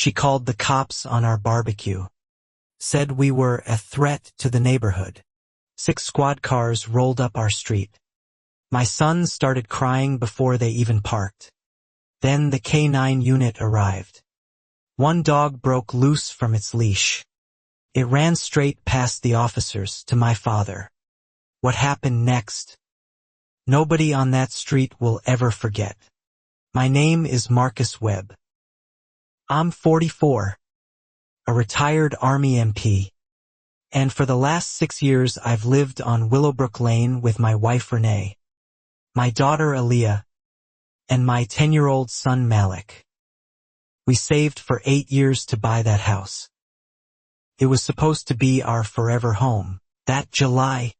She called the cops on our barbecue. Said we were a threat to the neighborhood. 6 squad cars rolled up our street. My sons started crying before they even parked. Then the K9 unit arrived. One dog broke loose from its leash. It ran straight past the officers to my father. What happened next? Nobody on that street will ever forget. My name is Marcus Webb. I'm 44, a retired Army MP, and for the last 6 years I've lived on Willowbrook Lane with my wife Renee, my daughter Aaliyah, and my 10-year-old son Malik. We saved for 8 years to buy that house. It was supposed to be our forever home. That July,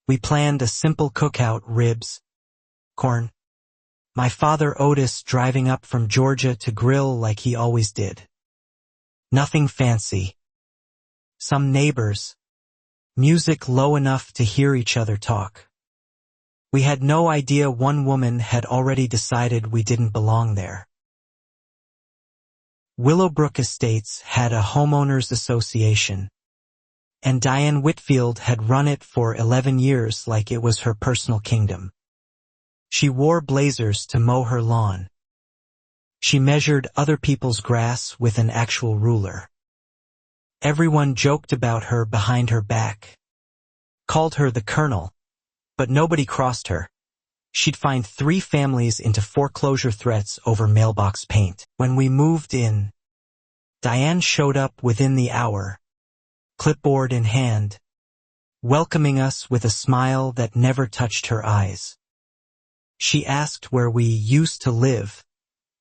we planned a simple cookout: ribs, corn. My father Otis driving up from Georgia to grill like he always did. Nothing fancy. Some neighbors. Music low enough to hear each other talk. We had no idea one woman had already decided we didn't belong there. Willowbrook Estates had a homeowners association, and Diane Whitfield had run it for 11 years like it was her personal kingdom. She wore blazers to mow her lawn. She measured other people's grass with an actual ruler. Everyone joked about her behind her back, called her the Colonel, but nobody crossed her. She'd find 3 families into foreclosure threats over mailbox paint. When we moved in, Diane showed up within the hour, clipboard in hand, welcoming us with a smile that never touched her eyes. She asked where we used to live,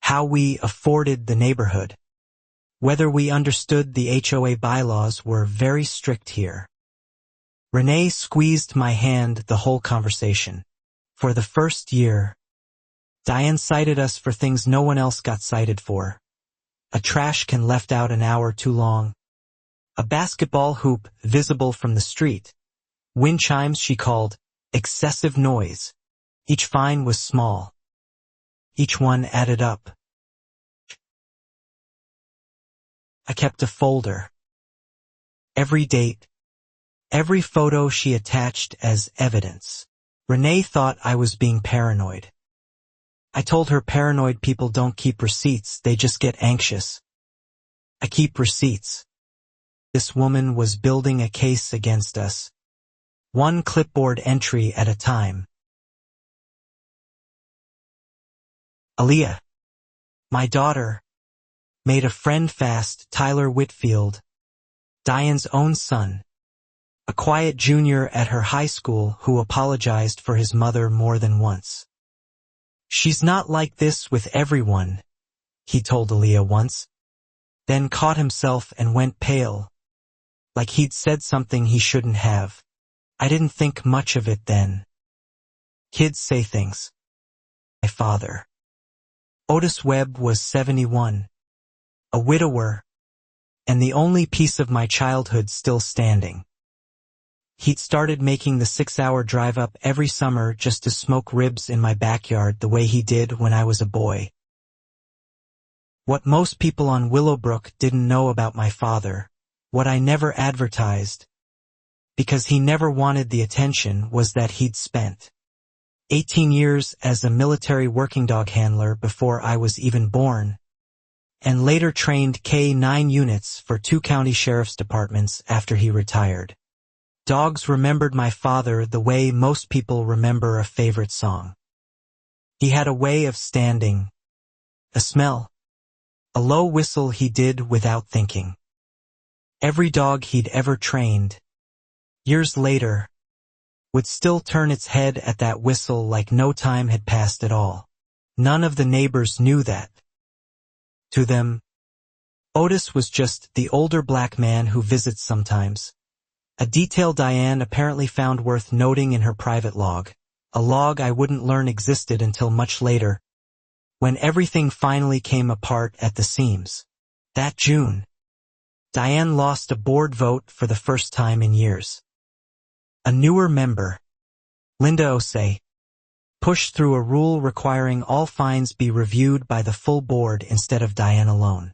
how we afforded the neighborhood, whether we understood the HOA bylaws were very strict here. Renee squeezed my hand the whole conversation. For the first year, Diane cited us for things no one else got cited for. A trash can left out an hour too long. A basketball hoop visible from the street. Wind chimes she called excessive noise. Each fine was small. Each one added up. I kept a folder. Every date, every photo she attached as evidence. Renee thought I was being paranoid. I told her paranoid people don't keep receipts, they just get anxious. I keep receipts. This woman was building a case against us. One clipboard entry at a time. Aaliyah, my daughter, made a friend fast. Tyler Whitfield, Diane's own son, a quiet junior at her high school who apologized for his mother more than once. She's not like this with everyone, he told Aaliyah once, then caught himself and went pale, like he'd said something he shouldn't have. I didn't think much of it then. Kids say things. My father. Otis Webb was 71, a widower, and the only piece of my childhood still standing. He'd started making the 6-hour drive up every summer just to smoke ribs in my backyard the way he did when I was a boy. What most people on Willowbrook didn't know about my father, what I never advertised, because he never wanted the attention, was that he'd spent 18 years as a military working dog handler before I was even born, and later trained K9 units for 2 county sheriff's departments after he retired. Dogs remembered my father the way most people remember a favorite song. He had a way of standing, a smell, a low whistle he did without thinking. Every dog he'd ever trained, years later, would still turn its head at that whistle like no time had passed at all. None of the neighbors knew that. To them, Otis was just the older black man who visits sometimes. A detail Diane apparently found worth noting in her private log, a log I wouldn't learn existed until much later, when everything finally came apart at the seams. That June, Diane lost a board vote for the first time in years. A newer member, Linda Osei, pushed through a rule requiring all fines be reviewed by the full board instead of Diane alone.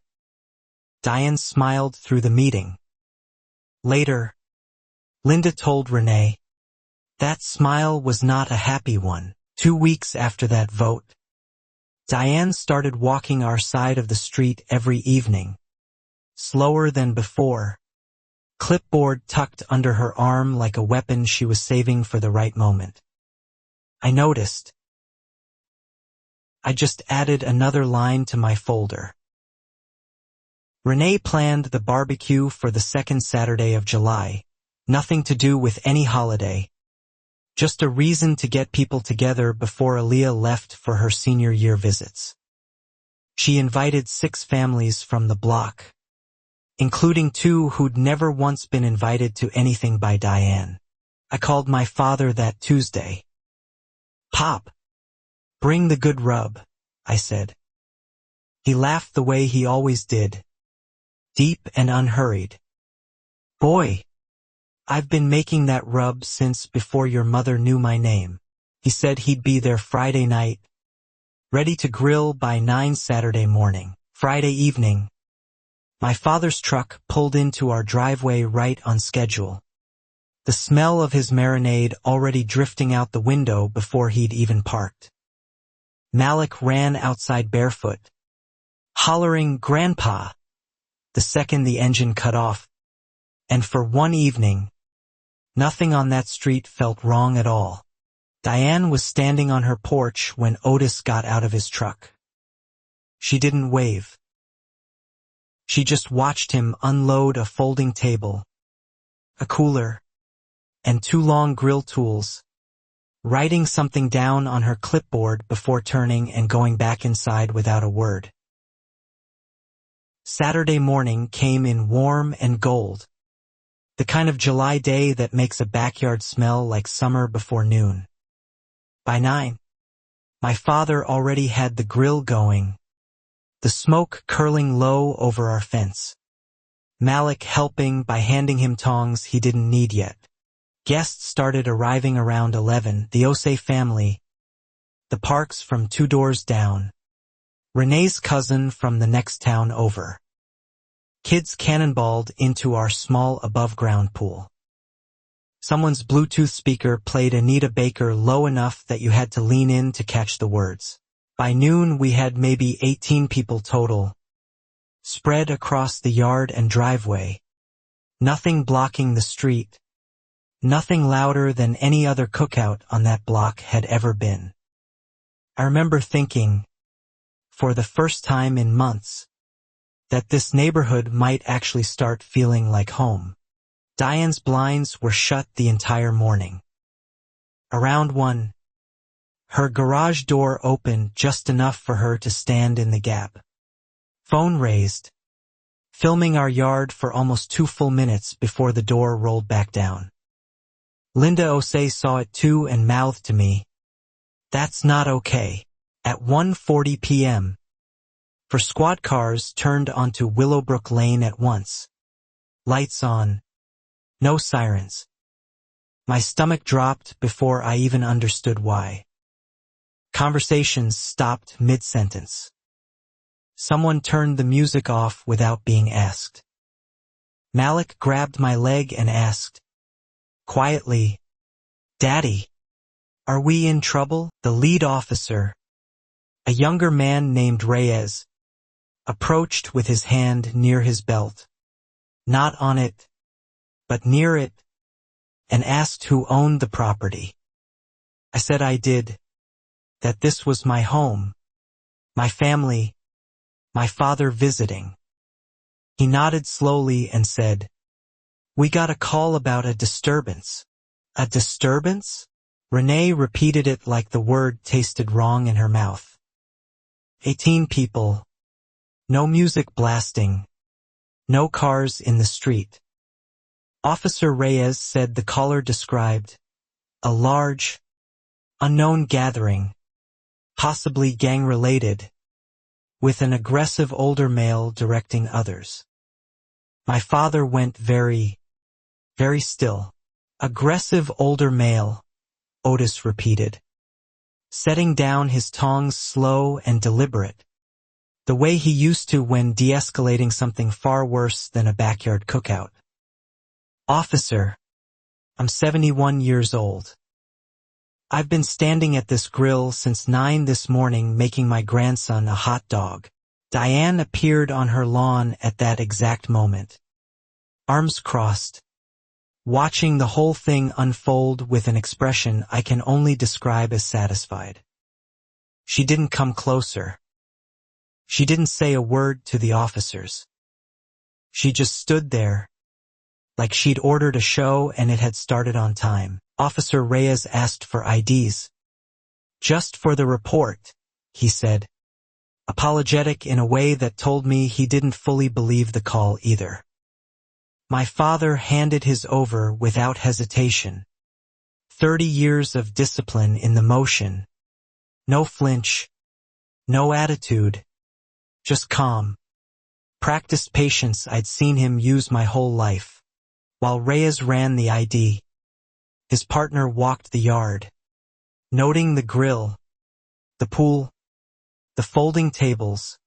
Diane smiled through the meeting. Later, Linda told Renee, that smile was not a happy one. 2 weeks after that vote, Diane started walking our side of the street every evening, slower than before, clipboard tucked under her arm like a weapon she was saving for the right moment. I noticed. I just added another line to my folder. Renee planned the barbecue for the second Saturday of July, nothing to do with any holiday. Just a reason to get people together before Aaliyah left for her senior year visits. She invited 6 families from the block, including 2 who'd never once been invited to anything by Diane. I called my father that Tuesday. "Pop, bring the good rub," I said. He laughed the way he always did, deep and unhurried. "Boy, I've been making that rub since before your mother knew my name." He said he'd be there Friday night, ready to grill by 9 Saturday morning. Friday evening, my father's truck pulled into our driveway right on schedule, the smell of his marinade already drifting out the window before he'd even parked. Malik ran outside barefoot, hollering, "Grandpa," the second the engine cut off, and for one evening, nothing on that street felt wrong at all. Diane was standing on her porch when Otis got out of his truck. She didn't wave. She just watched him unload a folding table, a cooler, and 2 long grill tools, writing something down on her clipboard before turning and going back inside without a word. Saturday morning came in warm and gold, the kind of July day that makes a backyard smell like summer before noon. By 9, my father already had the grill going, the smoke curling low over our fence. Malik helping by handing him tongs he didn't need yet. Guests started arriving around 11, the Osei family, the Parks from 2 doors down, Renee's cousin from the next town over. Kids cannonballed into our small above-ground pool. Someone's Bluetooth speaker played Anita Baker low enough that you had to lean in to catch the words. By noon we had maybe 18 people total, spread across the yard and driveway, nothing blocking the street, nothing louder than any other cookout on that block had ever been. I remember thinking, for the first time in months, that this neighborhood might actually start feeling like home. Diane's blinds were shut the entire morning. Around 1, her garage door opened just enough for her to stand in the gap. Phone raised, filming our yard for almost 2 full minutes before the door rolled back down. Linda Osei saw it too and mouthed to me, "That's not okay." At 1:40 p.m., for squad cars turned onto Willowbrook Lane at once. Lights on. No sirens. My stomach dropped before I even understood why. Conversations stopped mid-sentence. Someone turned the music off without being asked. Malik grabbed my leg and asked, quietly, "Daddy, are we in trouble?" The lead officer, a younger man named Reyes, approached with his hand near his belt, not on it, but near it, and asked who owned the property. I said I did, that this was my home, my family, my father visiting. He nodded slowly and said, "We got a call about a disturbance." "A disturbance?" Renee repeated it like the word tasted wrong in her mouth. 18 people. No music blasting. No cars in the street. Officer Reyes said the caller described a large, unknown gathering, possibly gang-related, with an aggressive older male directing others. My father went very, very still. "Aggressive older male," Otis repeated, setting down his tongs slow and deliberate, The way he used to when de-escalating something far worse than a backyard cookout. "Officer, I'm 71 years old. I've been standing at this grill since 9 this morning making my grandson a hot dog." Diane appeared on her lawn at that exact moment. Arms crossed, watching the whole thing unfold with an expression I can only describe as satisfied. She didn't come closer. She didn't say a word to the officers. She just stood there, like she'd ordered a show and it had started on time. Officer Reyes asked for IDs. "Just for the report," he said, apologetic in a way that told me he didn't fully believe the call either. My father handed his over without hesitation. 30 years of discipline in the motion. No flinch. No attitude. Just calm. Practiced patience I'd seen him use my whole life. While Reyes ran the ID, his partner walked the yard, noting the grill, the pool, the folding tables,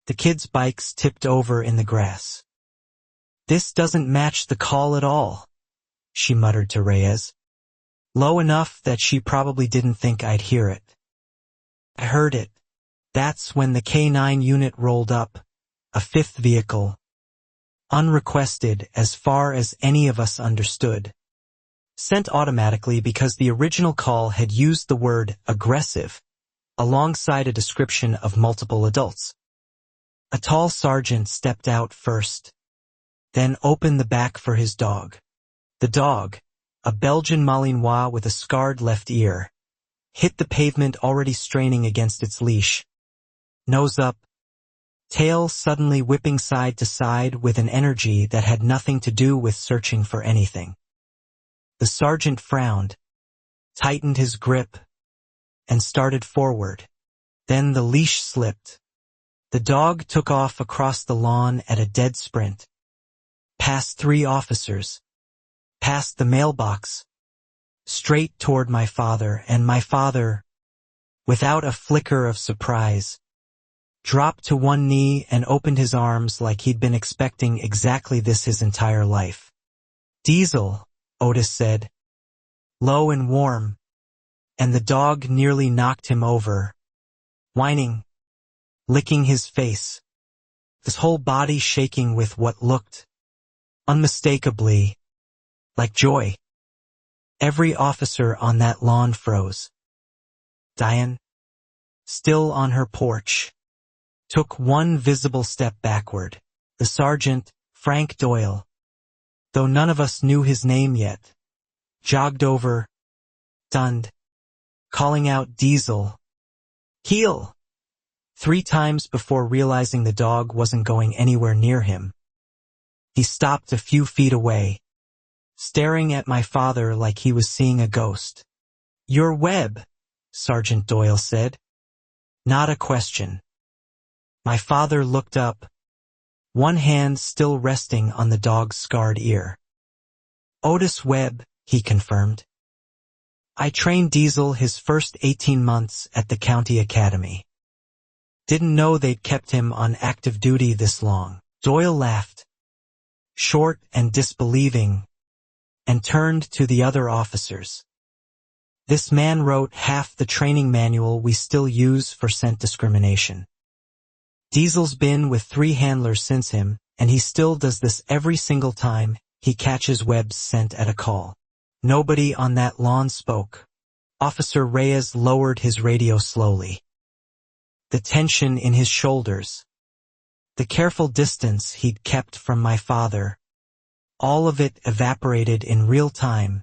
the kids' bikes tipped over in the grass. "This doesn't match the call at all," she muttered to Reyes, low enough that she probably didn't think I'd hear it. I heard it. That's when the K9 unit rolled up, a fifth vehicle, unrequested as far as any of us understood. Sent automatically because the original call had used the word aggressive, alongside a description of multiple adults. A tall sergeant stepped out first, then opened the back for his dog. The dog, a Belgian Malinois with a scarred left ear, hit the pavement already straining against its leash. Nose up, tail suddenly whipping side to side with an energy that had nothing to do with searching for anything. The sergeant frowned, tightened his grip, and started forward. Then the leash slipped. The dog took off across the lawn at a dead sprint. Past 3 officers. Past the mailbox. Straight toward my father, and my father, without a flicker of surprise, dropped to one knee and opened his arms like he'd been expecting exactly this his entire life. "Diesel," Otis said, low and warm, and the dog nearly knocked him over, whining, licking his face, his whole body shaking with what looked, unmistakably, like joy. Every officer on that lawn froze. Diane, still on her porch, took one visible step backward. The sergeant, Frank Doyle, though none of us knew his name yet, jogged over, stunned, calling out "Diesel! Heel!" 3 times before realizing the dog wasn't going anywhere near him. He stopped a few feet away, staring at my father like he was seeing a ghost. "Your Webb," Sergeant Doyle said. Not a question. My father looked up, one hand still resting on the dog's scarred ear. "Otis Webb," he confirmed. "I trained Diesel his first 18 months at the county academy. Didn't know they'd kept him on active duty this long." Doyle laughed, short and disbelieving, and turned to the other officers. "This man wrote half the training manual we still use for scent discrimination. Diesel's been with 3 handlers since him, and he still does this every single time he catches Webb's scent at a call." Nobody on that lawn spoke. Officer Reyes lowered his radio slowly. The tension in his shoulders, the careful distance he'd kept from my father, all of it evaporated in real time,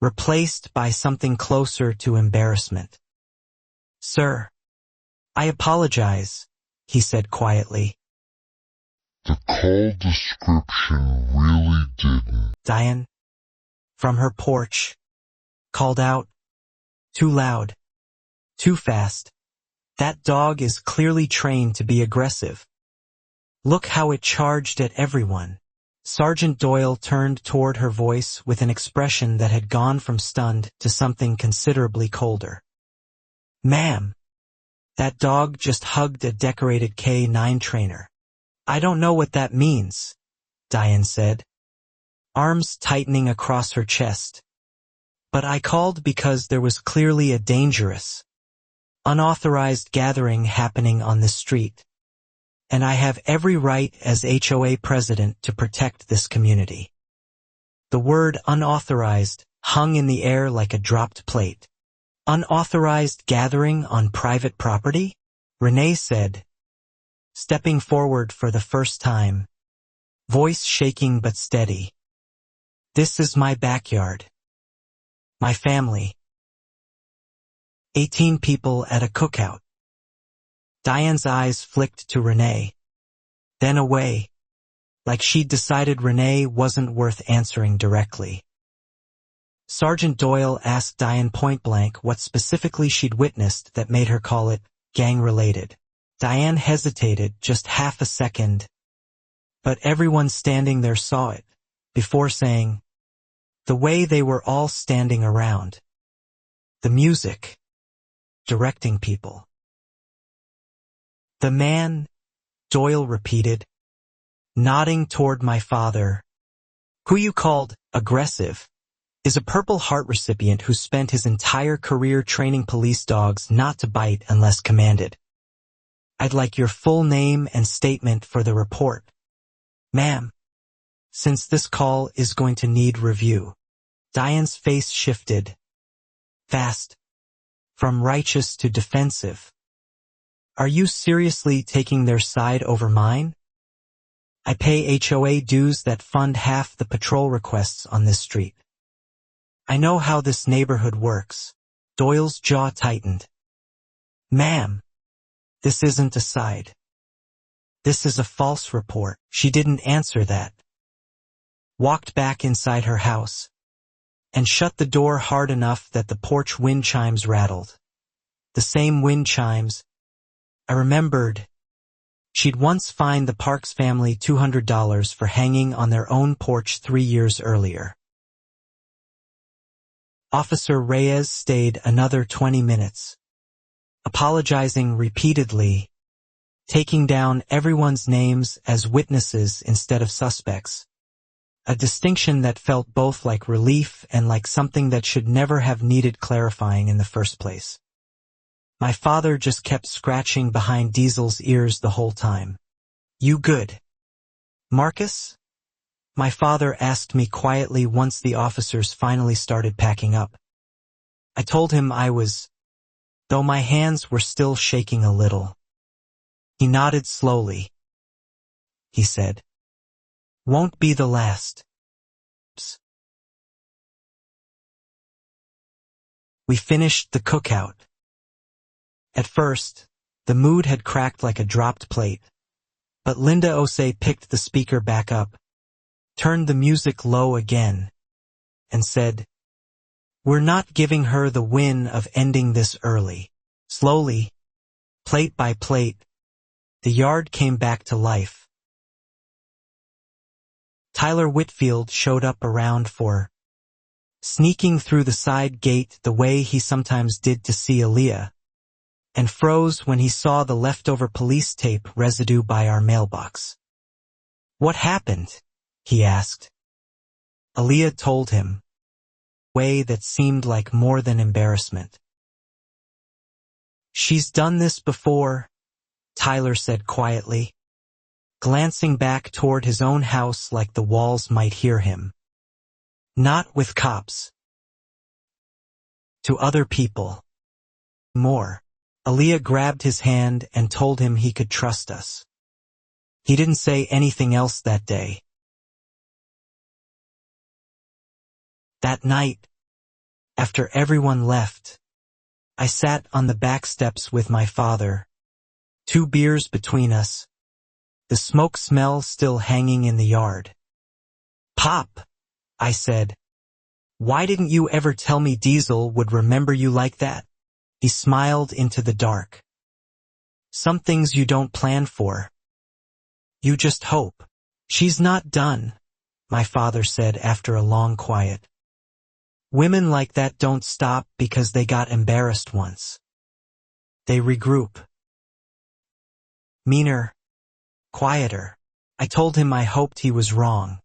replaced by something closer to embarrassment. "Sir, I apologize," he said quietly. "The call description really didn't." Diane, from her porch, called out, "Too loud. Too fast. That dog is clearly trained to be aggressive. Look how it charged at everyone." Sergeant Doyle turned toward her voice with an expression that had gone from stunned to something considerably colder. "Ma'am, That dog just hugged a decorated K-9 trainer. I don't know what that means, Diane said, arms tightening across her chest. But I called because there was clearly a dangerous, unauthorized gathering happening on this street. And I have every right as HOA president to protect this community. The word unauthorized hung in the air like a dropped plate. Unauthorized gathering on private property? Renee said, stepping forward for the first time, voice shaking but steady. This is my backyard. My family. 18 people at a cookout. Diane's eyes flicked to Renee, then away, like she'd decided Renee wasn't worth answering directly. Sergeant Doyle asked Diane point-blank what specifically she'd witnessed that made her call it gang-related. Diane hesitated just half a second, but everyone standing there saw it, before saying, the way they were all standing around. The music. Directing people. The man, Doyle repeated, nodding toward my father, who you called aggressive, is a Purple Heart recipient who spent his entire career training police dogs not to bite unless commanded. I'd like your full name and statement for the report. Ma'am, since this call is going to need review. Diane's face shifted. Fast. From righteous to defensive. Are you seriously taking their side over mine? I pay HOA dues that fund half the patrol requests on this street. I know how this neighborhood works. Doyle's jaw tightened. Ma'am, this isn't a side. This is a false report. She didn't answer that. Walked back inside her house and shut the door hard enough that the porch wind chimes rattled. The same wind chimes. I remembered. She'd once fined the Parks family $200 for hanging on their own porch 3 years earlier. Officer Reyes stayed another 20 minutes, apologizing repeatedly, taking down everyone's names as witnesses instead of suspects, a distinction that felt both like relief and like something that should never have needed clarifying in the first place. My father just kept scratching behind Diesel's ears the whole time. You good, Marcus? My father asked me quietly once the officers finally started packing up. I told him I was, though my hands were still shaking a little. He nodded slowly. He said, won't be the last. We finished the cookout. At first, the mood had cracked like a dropped plate, but Linda Osei picked the speaker back up, turned the music low again, and said, we're not giving her the win of ending this early. Slowly, plate by plate, the yard came back to life. Tyler Whitfield showed up around 4, sneaking through the side gate the way he sometimes did to see Aaliyah, and froze when he saw the leftover police tape residue by our mailbox. What happened? He asked. Aaliyah told him, a way that seemed like more than embarrassment. She's done this before, Tyler said quietly, glancing back toward his own house like the walls might hear him. Not with cops. To other people. More. Aaliyah grabbed his hand and told him he could trust us. He didn't say anything else that day. That night, after everyone left, I sat on the back steps with my father, 2 beers between us, the smoke smell still hanging in the yard. Pop, I said, why didn't you ever tell me Diesel would remember you like that? He smiled into the dark. Some things you don't plan for. You just hope. She's not done, my father said after a long quiet. Women like that don't stop because they got embarrassed once. They regroup. Meaner. Quieter. I told him I hoped he was wrong.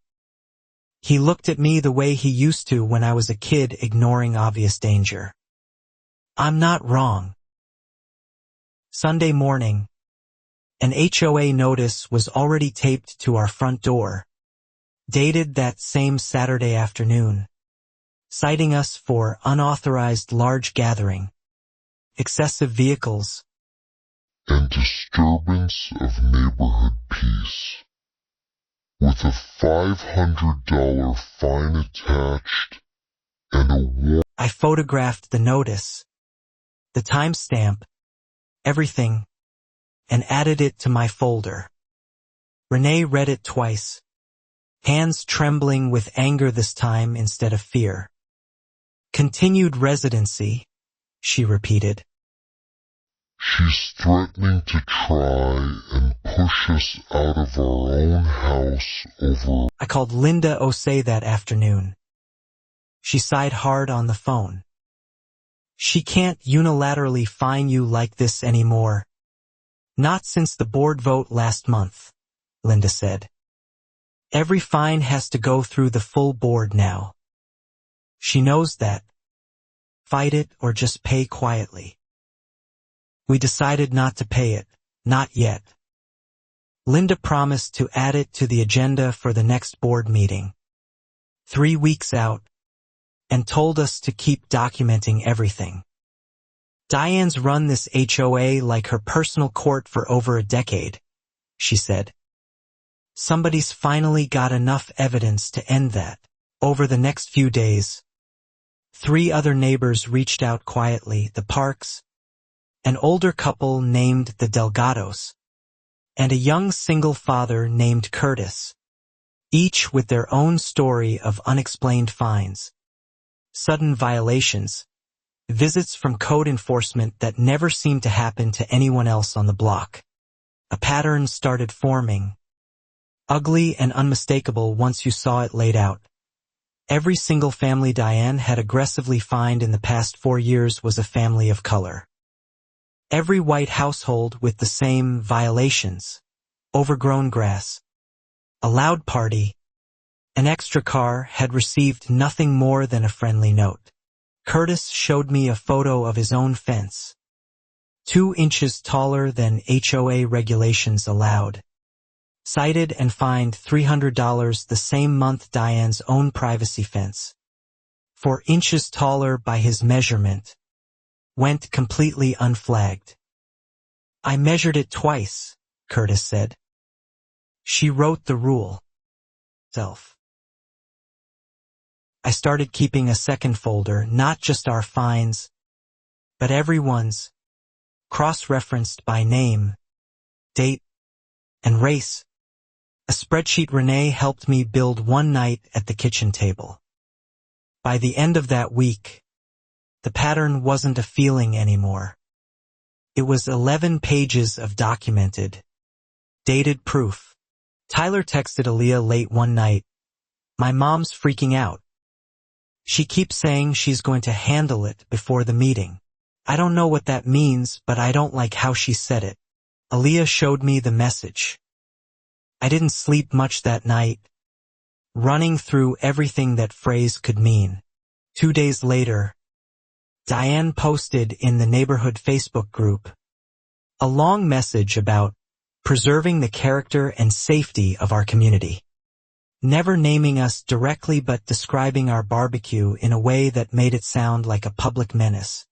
He looked at me the way he used to when I was a kid, ignoring obvious danger. I'm not wrong. Sunday morning. An HOA notice was already taped to our front door, dated that same Saturday afternoon, citing us for unauthorized large gathering, excessive vehicles, and disturbance of neighborhood peace, with a $500 fine attached and a warning. I photographed the notice, the timestamp, everything, and added it to my folder. Renee read it twice, hands trembling with anger this time instead of fear. Continued residency, she repeated. She's threatening to try and push us out of our own house over. I called Linda Osei that afternoon. She sighed hard on the phone. She can't unilaterally fine you like this anymore. Not since the board vote last month, Linda said. Every fine has to go through the full board now. She knows that. Fight it or just pay quietly. We decided not to pay it, not yet. Linda promised to add it to the agenda for the next board meeting, 3 weeks out, and told us to keep documenting everything. Diane's run this HOA like her personal court for over a decade, she said. Somebody's finally got enough evidence to end that. Over the next few days, 3 other neighbors reached out quietly, the Parks, an older couple named the Delgados, and a young single father named Curtis, each with their own story of unexplained fines, sudden violations, visits from code enforcement that never seemed to happen to anyone else on the block. A pattern started forming, ugly and unmistakable once you saw it laid out. Every single family Diane had aggressively fined in the past 4 years was a family of color. Every white household with the same violations, overgrown grass, a loud party, an extra car had received nothing more than a friendly note. Curtis showed me a photo of his own fence, 2 inches taller than HOA regulations allowed. Cited and fined $300 the same month Diane's own privacy fence, 4 inches taller by his measurement, went completely unflagged. I measured it twice, Curtis said. She wrote the rule. Self. I started keeping a second folder, not just our fines, but everyone's, cross-referenced by name, date, and race. A spreadsheet Renee helped me build one night at the kitchen table. By the end of that week, the pattern wasn't a feeling anymore. It was 11 pages of documented, dated proof. Tyler texted Aaliyah late one night, "My mom's freaking out. She keeps saying she's going to handle it before the meeting. I don't know what that means, but I don't like how she said it." Aaliyah showed me the message. I didn't sleep much that night, running through everything that phrase could mean. 2 days later, Diane posted in the neighborhood Facebook group a long message about preserving the character and safety of our community, never naming us directly but describing our barbecue in a way that made it sound like a public menace,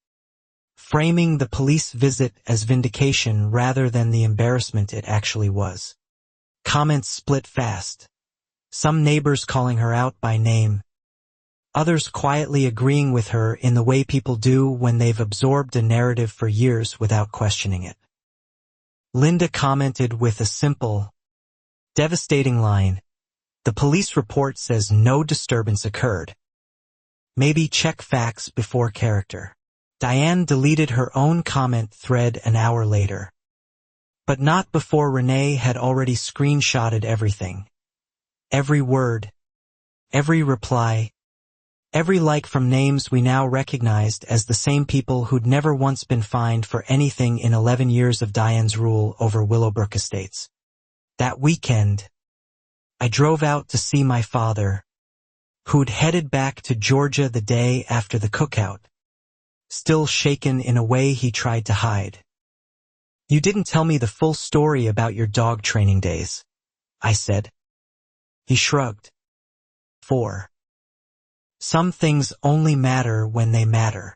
framing the police visit as vindication rather than the embarrassment it actually was. Comments split fast, some neighbors calling her out by name, others quietly agreeing with her in the way people do when they've absorbed a narrative for years without questioning it. Linda commented with a simple, devastating line, "The police report says no disturbance occurred. Maybe check facts before character." Diane deleted her own comment thread an hour later, but not before Renee had already screenshotted everything. Every word, every reply, Every like from names we now recognized as the same people who'd never once been fined for anything in 11 years of Diane's rule over Willowbrook Estates. That weekend, I drove out to see my father, who'd headed back to Georgia the day after the cookout, still shaken in a way he tried to hide. "You didn't tell me the full story about your dog training days," I said. He shrugged. Some things only matter when they matter.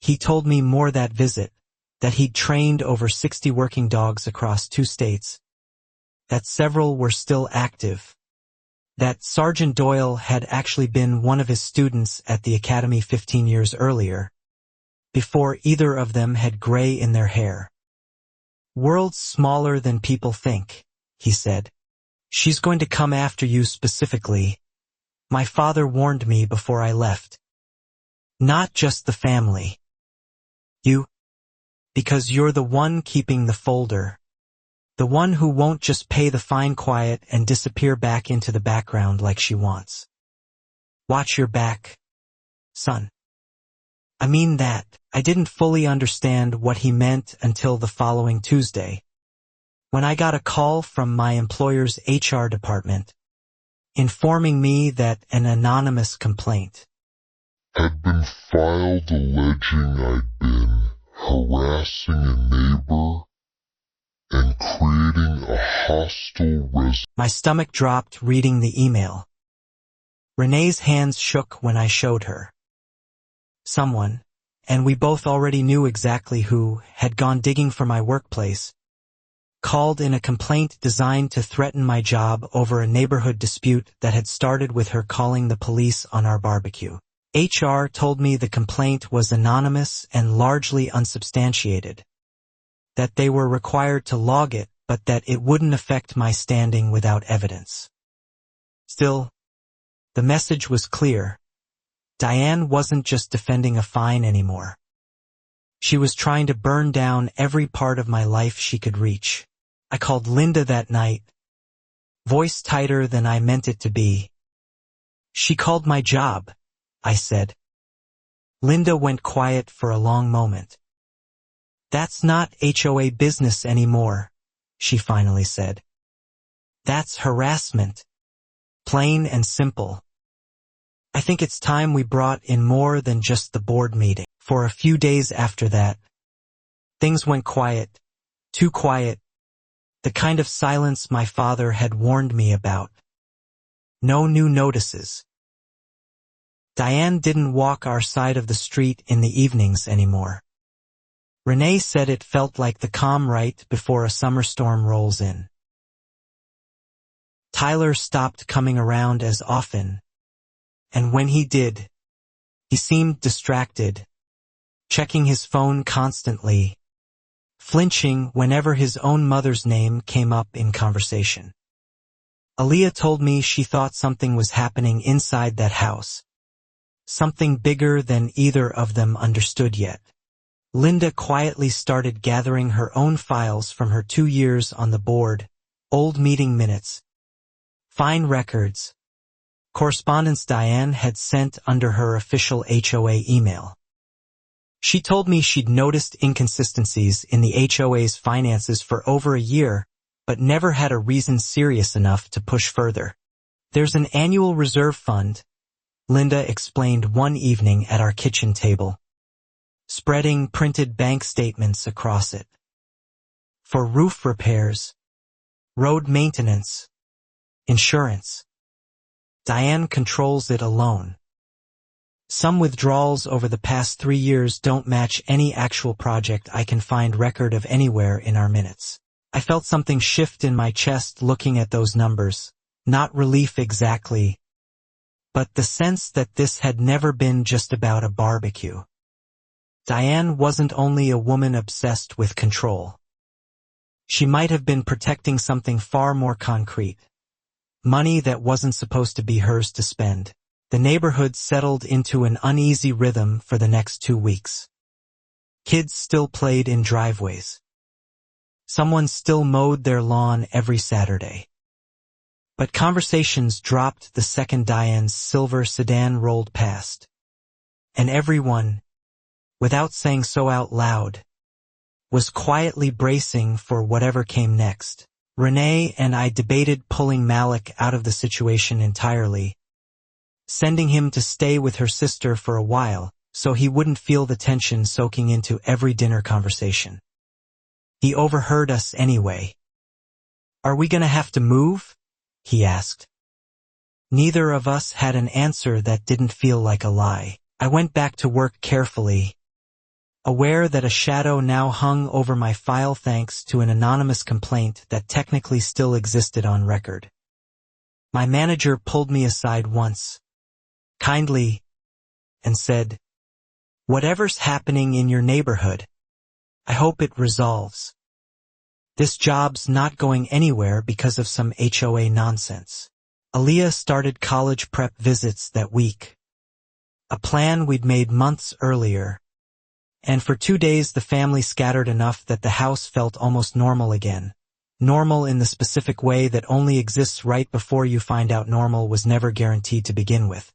He told me more that visit, that he'd trained over 60 working dogs across 2 states, that several were still active, that Sergeant Doyle had actually been one of his students at the academy 15 years earlier, before either of them had gray in their hair. "World's smaller than people think," he said. "She's going to come after you specifically. My father warned me before I left. Not just the family. You. Because you're the one keeping the folder. The one who won't just pay the fine quiet and disappear back into the background like she wants. Watch your back, son." I mean that. I didn't fully understand what he meant until the following Tuesday, when I got a call from my employer's HR department, informing me that an anonymous complaint had been filed alleging I'd been harassing a neighbor and creating a hostile My stomach dropped reading the email. Renee's hands shook when I showed her. Someone, and we both already knew exactly who, had gone digging for my workplace, called in a complaint designed to threaten my job over a neighborhood dispute that had started with her calling the police on our barbecue. HR told me the complaint was anonymous and largely unsubstantiated, that they were required to log it, but that it wouldn't affect my standing without evidence. Still, the message was clear. Diane wasn't just defending a fine anymore. She was trying to burn down every part of my life she could reach. I called Linda that night, voice tighter than I meant it to be. "She called my job," I said. Linda went quiet for a long moment. "That's not HOA business anymore," she finally said. "That's harassment. Plain and simple. I think it's time we brought in more than just the board meeting." For a few days after that, things went quiet, too quiet, the kind of silence my father had warned me about. No new notices. Diane didn't walk our side of the street in the evenings anymore. Renee said it felt like the calm right before a summer storm rolls in. Tyler stopped coming around as often, and when he did, he seemed distracted, checking his phone constantly, flinching whenever his own mother's name came up in conversation. Aaliyah told me she thought something was happening inside that house, something bigger than either of them understood yet. Linda quietly started gathering her own files from her 2 years on the board, old meeting minutes, fine records, correspondence Diane had sent under her official HOA email. She told me she'd noticed inconsistencies in the HOA's finances for over a year, but never had a reason serious enough to push further. "There's an annual reserve fund," Linda explained one evening at our kitchen table, spreading printed bank statements across it. "For roof repairs, road maintenance, insurance. Diane controls it alone. Some withdrawals over the past 3 years don't match any actual project I can find record of anywhere in our minutes." I felt something shift in my chest looking at those numbers, not relief exactly, but the sense that this had never been just about a barbecue. Diane wasn't only a woman obsessed with control. She might have been protecting something far more concrete, money that wasn't supposed to be hers to spend. The neighborhood settled into an uneasy rhythm for the next 2 weeks. Kids still played in driveways. Someone still mowed their lawn every Saturday. But conversations dropped the second Diane's silver sedan rolled past. And everyone, without saying so out loud, was quietly bracing for whatever came next. Renee and I debated pulling Malik out of the situation entirely, sending him to stay with her sister for a while so he wouldn't feel the tension soaking into every dinner conversation. He overheard us anyway. "Are we gonna have to move?" he asked. Neither of us had an answer that didn't feel like a lie. I went back to work carefully, aware that a shadow now hung over my file thanks to an anonymous complaint that technically still existed on record. My manager pulled me aside once, kindly, and said, "Whatever's happening in your neighborhood, I hope it resolves. This job's not going anywhere because of some HOA nonsense." Aaliyah started college prep visits that week, a plan we'd made months earlier, and for 2 days the family scattered enough that the house felt almost normal again. Normal in the specific way that only exists right before you find out normal was never guaranteed to begin with.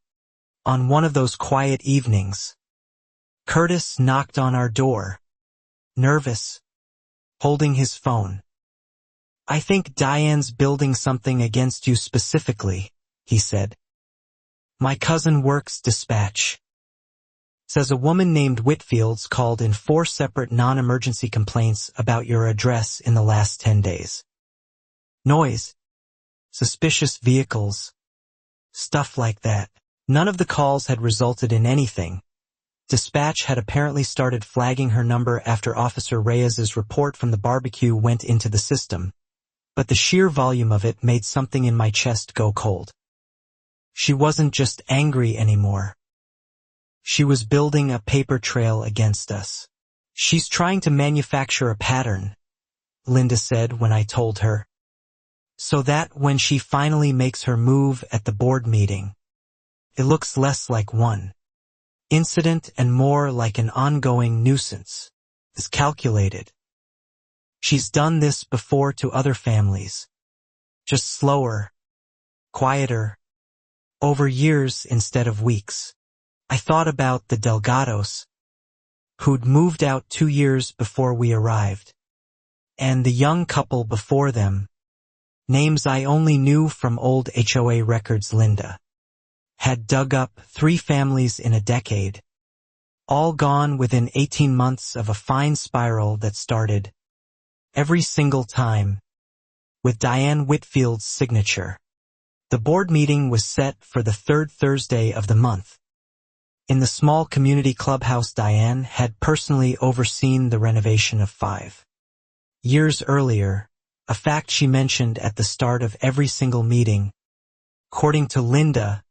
On one of those quiet evenings, Curtis knocked on our door, nervous, holding his phone. "I think Diane's building something against you specifically," he said. "My cousin works dispatch. Says a woman named Whitfield's called in 4 separate non-emergency complaints about your address in the last 10 days. Noise, suspicious vehicles, stuff like that." None of the calls had resulted in anything. Dispatch had apparently started flagging her number after Officer Reyes's report from the barbecue went into the system, but the sheer volume of it made something in my chest go cold. She wasn't just angry anymore. She was building a paper trail against us. "She's trying to manufacture a pattern," Linda said when I told her, "so that when she finally makes her move at the board meeting, it looks less like one incident and more like an ongoing nuisance. It's calculated. She's done this before to other families, just slower, quieter, over years instead of weeks." I thought about the Delgados, who'd moved out 2 years before we arrived, and the young couple before them, names I only knew from old HOA records. Linda had dug up 3 families in a decade, all gone within 18 months of a fine spiral that started, every single time, with Diane Whitfield's signature. The board meeting was set for the 3rd Thursday of the month. In the small community clubhouse Diane had personally overseen the renovation of 5 years earlier, a fact she mentioned at the start of every single meeting, according to Linda,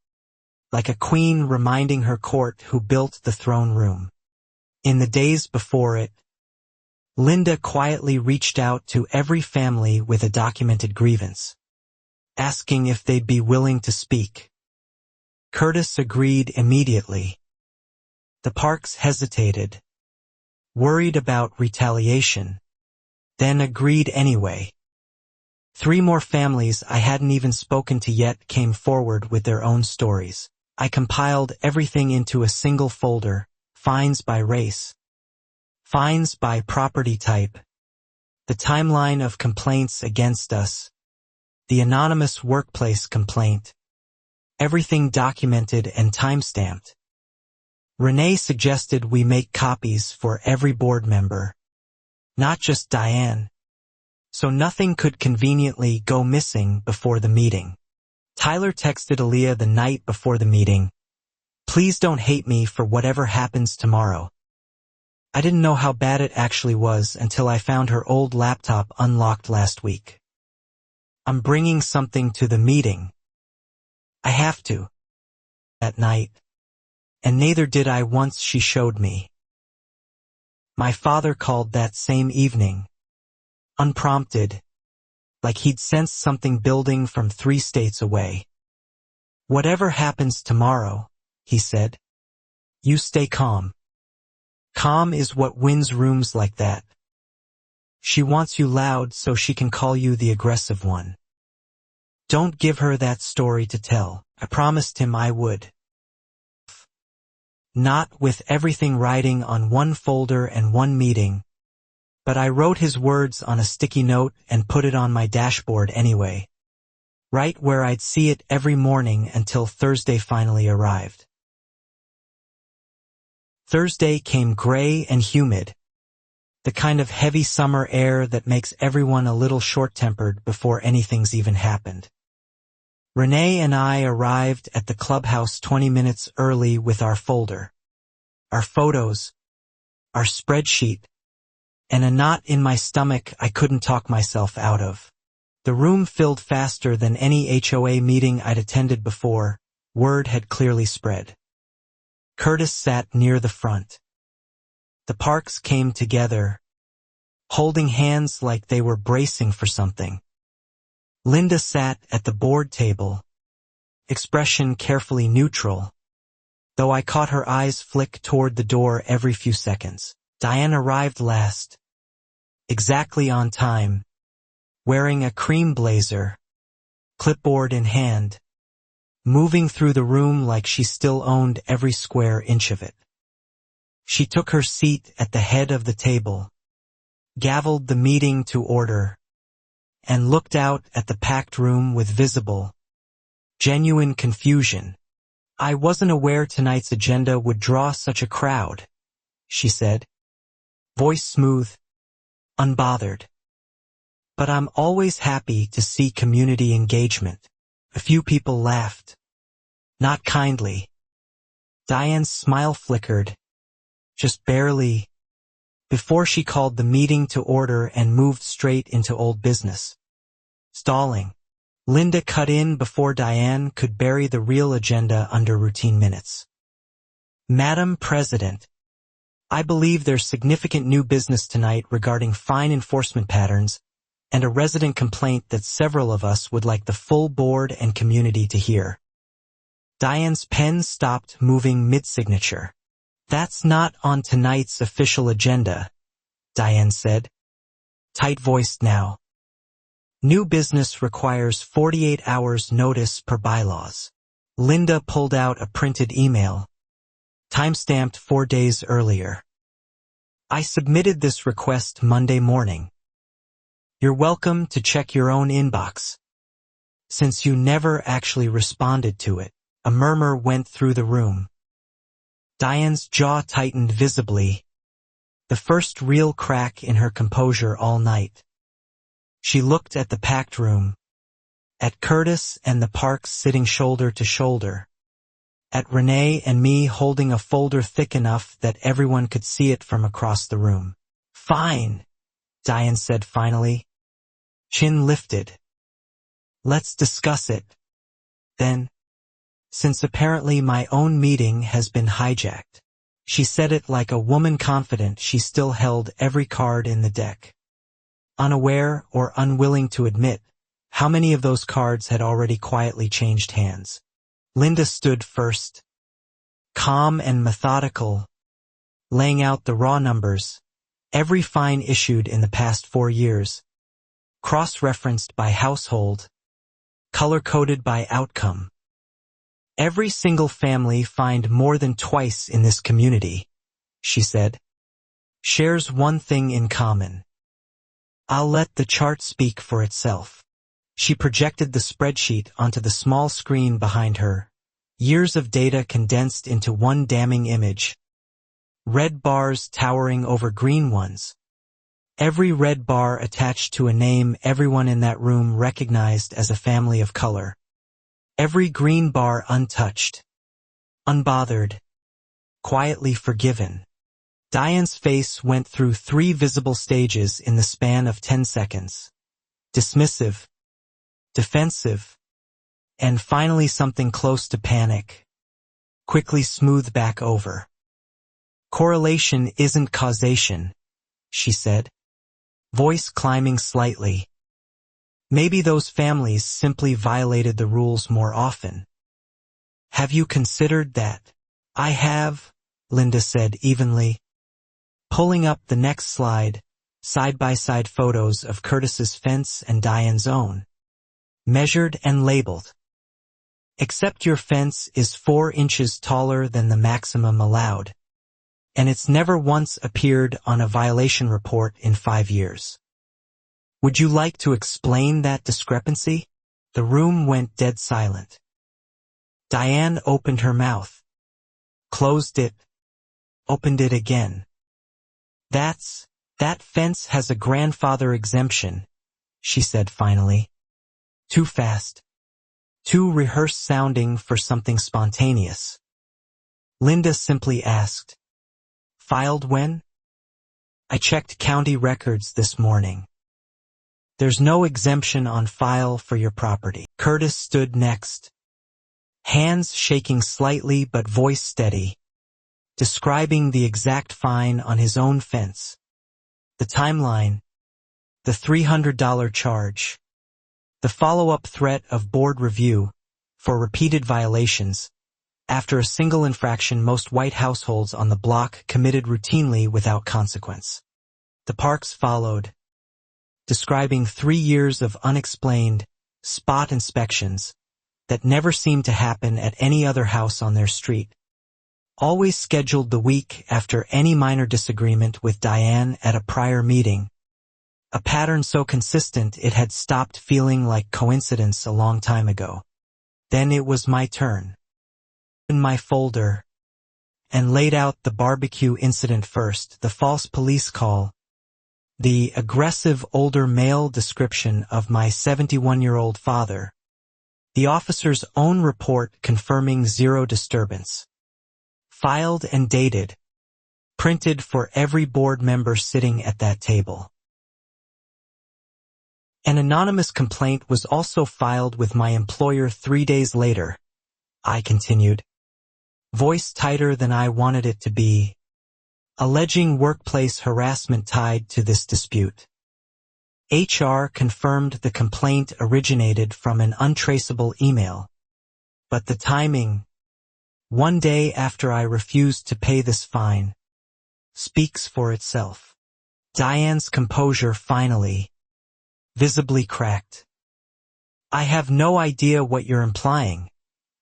like a queen reminding her court who built the throne room. In the days before it, Linda quietly reached out to every family with a documented grievance, asking if they'd be willing to speak. Curtis agreed immediately. The Parks hesitated, worried about retaliation, then agreed anyway. 3 more families I hadn't even spoken to yet came forward with their own stories. I compiled everything into a single folder: fines by race, fines by property type, the timeline of complaints against us, the anonymous workplace complaint, everything documented and timestamped. Renee suggested we make copies for every board member, not just Diane, so nothing could conveniently go missing before the meeting. Tyler texted Aaliyah the night before the meeting, "Please don't hate me for whatever happens tomorrow." I didn't know how bad it actually was until I found her old laptop unlocked last week. "I'm bringing something to the meeting. I have to." At night. And neither did I once she showed me. My father called that same evening, unprompted, like he'd sensed something building from 3 states away. "Whatever happens tomorrow," he said, "you stay calm. Calm is what wins rooms like that. She wants you loud so she can call you the aggressive one. Don't give her that story to tell. I promised him I would. Not with everything writing on one folder and one meeting, but I wrote his words on a sticky note and put it on my dashboard anyway, right where I'd see it every morning until Thursday finally arrived. Thursday came gray and humid, the kind of heavy summer air that makes everyone a little short-tempered before anything's even happened. Renee and I arrived at the clubhouse 20 minutes early with our folder, our photos, our spreadsheet, and a knot in my stomach I couldn't talk myself out of. The room filled faster than any HOA meeting I'd attended before. Word had clearly spread. Curtis sat near the front. The Parks came together, holding hands like they were bracing for something. Linda sat at the board table, expression carefully neutral, though I caught her eyes flick toward the door every few seconds. Diane arrived last, exactly on time, wearing a cream blazer, clipboard in hand, moving through the room like she still owned every square inch of it. She took her seat at the head of the table, gavelled the meeting to order, and looked out at the packed room with visible, genuine confusion. I wasn't aware tonight's agenda would draw such a crowd, she said, voice smooth, unbothered. But I'm always happy to see community engagement. A few people laughed. Not kindly. Diane's smile flickered, just barely, before she called the meeting to order and moved straight into old business. Stalling. Linda cut in before Diane could bury the real agenda under routine minutes. Madam President, I believe there's significant new business tonight regarding fine enforcement patterns and a resident complaint that several of us would like the full board and community to hear. Diane's pen stopped moving mid-signature. That's not on tonight's official agenda, Diane said, tight-voiced now. New business requires 48 hours notice per bylaws. Linda pulled out a printed email, timestamped 4 days earlier. I submitted this request Monday morning. You're welcome to check your own inbox. Since you never actually responded to it, a murmur went through the room. Diane's jaw tightened visibly, the first real crack in her composure all night. She looked at the packed room, at Curtis and the Parks sitting shoulder to shoulder, at Renee and me holding a folder thick enough that everyone could see it from across the room. Fine, Diane said finally, chin lifted. Let's discuss it, then, since apparently my own meeting has been hijacked. She said it like a woman confident she still held every card in the deck. Unaware or unwilling to admit how many of those cards had already quietly changed hands. Linda stood first, calm and methodical, laying out the raw numbers, every fine issued in the past 4 years, cross-referenced by household, color-coded by outcome. Every single family fined more than twice in this community, she said, shares one thing in common. I'll let the chart speak for itself. She projected the spreadsheet onto the small screen behind her, years of data condensed into one damning image. Red bars towering over green ones. Every red bar attached to a name everyone in that room recognized as a family of color. Every green bar untouched, unbothered, quietly forgiven. Diane's face went through 3 visible stages in the span of 10 seconds. Dismissive, defensive, and finally something close to panic. Quickly smoothed back over. Correlation isn't causation, she said, voice climbing slightly. Maybe those families simply violated the rules more often. Have you considered that? I have, Linda said evenly, pulling up the next slide, side-by-side photos of Curtis's fence and Diane's own. measured and labeled. Except your fence is 4 inches taller than the maximum allowed, and it's never once appeared on a violation report in 5 years. Would you like to explain that discrepancy? The room went dead silent. Diane opened her mouth, closed it, opened it again. That fence has a grandfather exemption, she said finally. Too fast. Too rehearsed sounding for something spontaneous. Linda simply asked, "Filed when?" "I checked county records this morning. There's no exemption on file for your property." Curtis stood next, hands shaking slightly but voice steady, describing the exact fine on his own fence, the timeline, the $300 charge, the follow-up threat of board review for repeated violations after a single infraction most white households on the block committed routinely without consequence. The Parks followed, describing 3 years of unexplained spot inspections that never seemed to happen at any other house on their street, always scheduled the week after any minor disagreement with Diane at a prior meeting, a pattern so consistent it had stopped feeling like coincidence a long time ago. Then it was my turn. In my folder, and laid out the barbecue incident first, the false police call, the aggressive older male description of my 71-year-old father, the officer's own report confirming zero disturbance, filed and dated, printed for every board member sitting at that table. An anonymous complaint was also filed with my employer 3 days later, I continued, voice tighter than I wanted it to be, alleging workplace harassment tied to this dispute. HR confirmed the complaint originated from an untraceable email, but the timing, 1 day after I refused to pay this fine, speaks for itself. Diane's composure finally, visibly cracked. "I have no idea what you're implying,"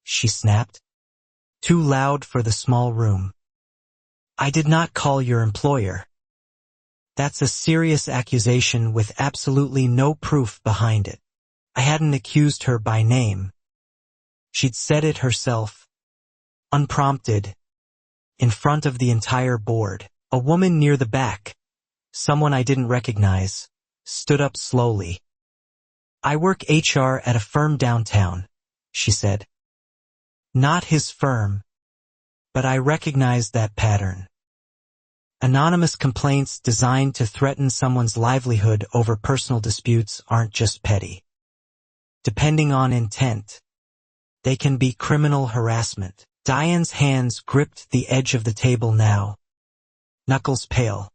she snapped, too loud for the small room. "I did not call your employer. That's a serious accusation with absolutely no proof behind it. I hadn't accused her by name. She'd said it herself, unprompted, in front of the entire board." A woman near the back, someone I didn't recognize, stood up slowly. "I work HR at a firm downtown," she said. "Not his firm, but I recognize that pattern. Anonymous complaints designed to threaten someone's livelihood over personal disputes aren't just petty. Depending on intent, they can be criminal harassment." Diane's hands gripped the edge of the table now, knuckles pale.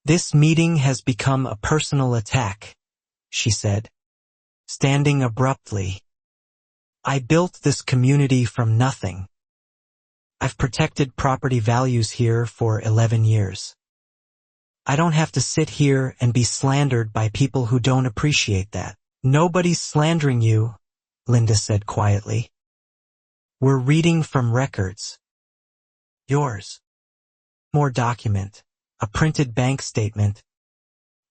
"This meeting has become a personal attack," she said, standing abruptly. "I built this community from nothing. I've protected property values here for 11 years. I don't have to sit here and be slandered by people who don't appreciate that." "Nobody's slandering you," Linda said quietly. "We're reading from records. Yours. More document, a printed bank statement,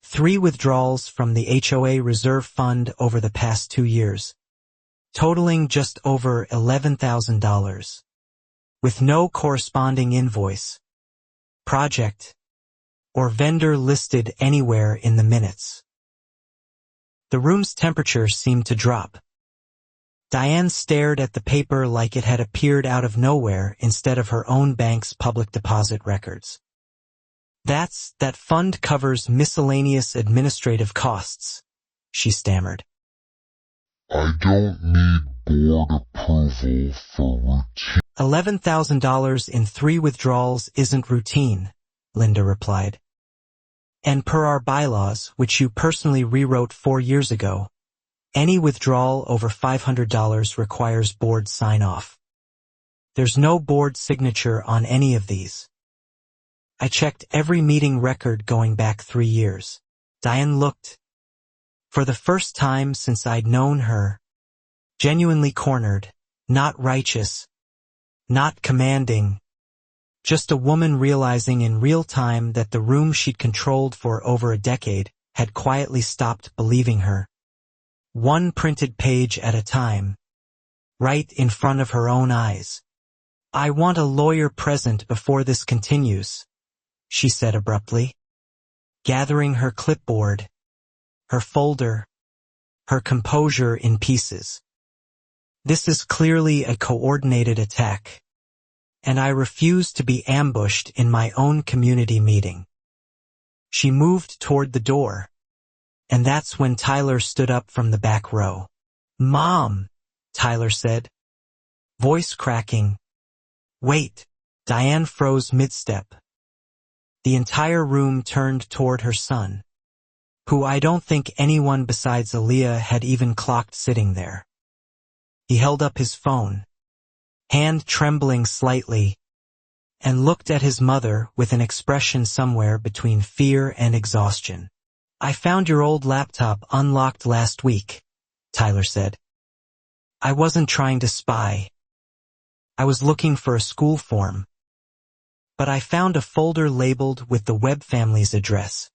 3 withdrawals from the HOA reserve fund over the past 2 years, totaling just over $11,000, with no corresponding invoice, project, or vendor listed anywhere in the minutes." The room's temperature seemed to drop. Diane stared at the paper like it had appeared out of nowhere instead of her own bank's public deposit records. That fund covers miscellaneous administrative costs," she stammered. "I don't need board approval for routine." $11,000 in 3 withdrawals isn't routine," Linda replied. "And per our bylaws, which you personally rewrote 4 years ago, any withdrawal over $500 requires board sign-off. There's no board signature on any of these. I checked every meeting record going back 3 years." Diane looked For the first time since I'd known her, genuinely cornered, not righteous, not commanding, just a woman realizing in real time that the room she'd controlled for over a decade had quietly stopped believing her. One printed page at a time, right in front of her own eyes. "I want a lawyer present before this continues," she said abruptly, gathering her clipboard, her folder, her composure in pieces. "This is clearly a coordinated attack, and I refuse to be ambushed in my own community meeting." She moved toward the door, and that's when Tyler stood up from the back row. "Mom," Tyler said, voice cracking. "Wait." Diane froze mid-step. The entire room turned toward her son, who I don't think anyone besides Aaliyah had even clocked sitting there. He held up his phone, hand trembling slightly, and looked at his mother with an expression somewhere between fear and exhaustion. "I found your old laptop unlocked last week," Tyler said. "I wasn't trying to spy. I was looking for a school form. But I found a folder labeled with the Webb family's address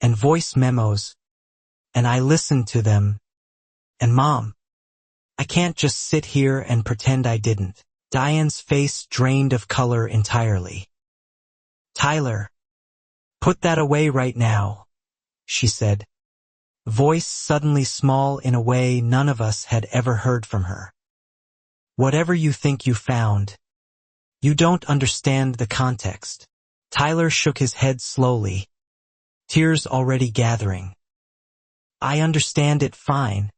and voice memos, and I listened to them. And Mom, I can't just sit here and pretend I didn't." Diane's face drained of color entirely. "Tyler, put that away right now," she said, voice suddenly small in a way none of us had ever heard from her. "Whatever you think you found, you don't understand the context." Tyler shook his head slowly, tears already gathering. "I understand it fine,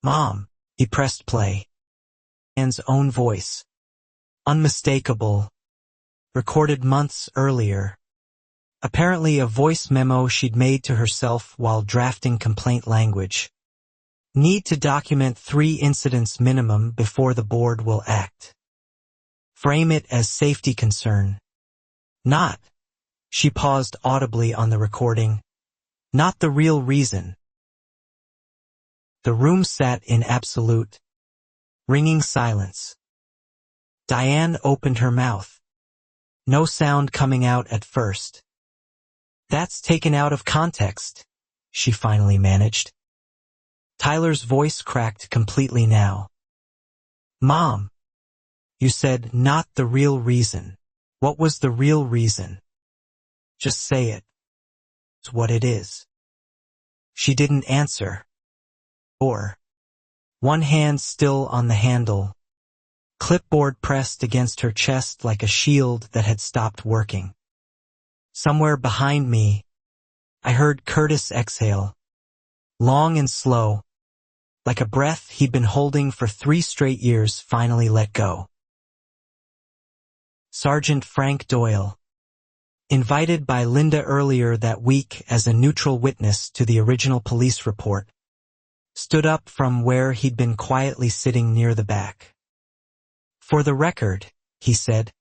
Mom." He pressed play. Diane's own voice, unmistakable, recorded months earlier. Apparently a voice memo she'd made to herself while drafting complaint language. "Need to document 3 incidents minimum before the board will act. Frame it as safety concern. Not," she paused audibly on the recording, "not the real reason." The room sat in absolute, ringing silence. Diane opened her mouth. No sound coming out at first. "That's taken out of context," she finally managed. Tyler's voice cracked completely now. "Mom, you said not the real reason. What was the real reason? Just say it. It's what it is." She didn't answer. Or, one hand still on the handle, clipboard pressed against her chest like a shield that had stopped working. Somewhere behind me, I heard Curtis exhale, long and slow, like a breath he'd been holding for 3 straight years finally let go. Sergeant Frank Doyle, invited by Linda earlier that week as a neutral witness to the original police report, stood up from where he'd been quietly sitting near the back. "For the record," he said,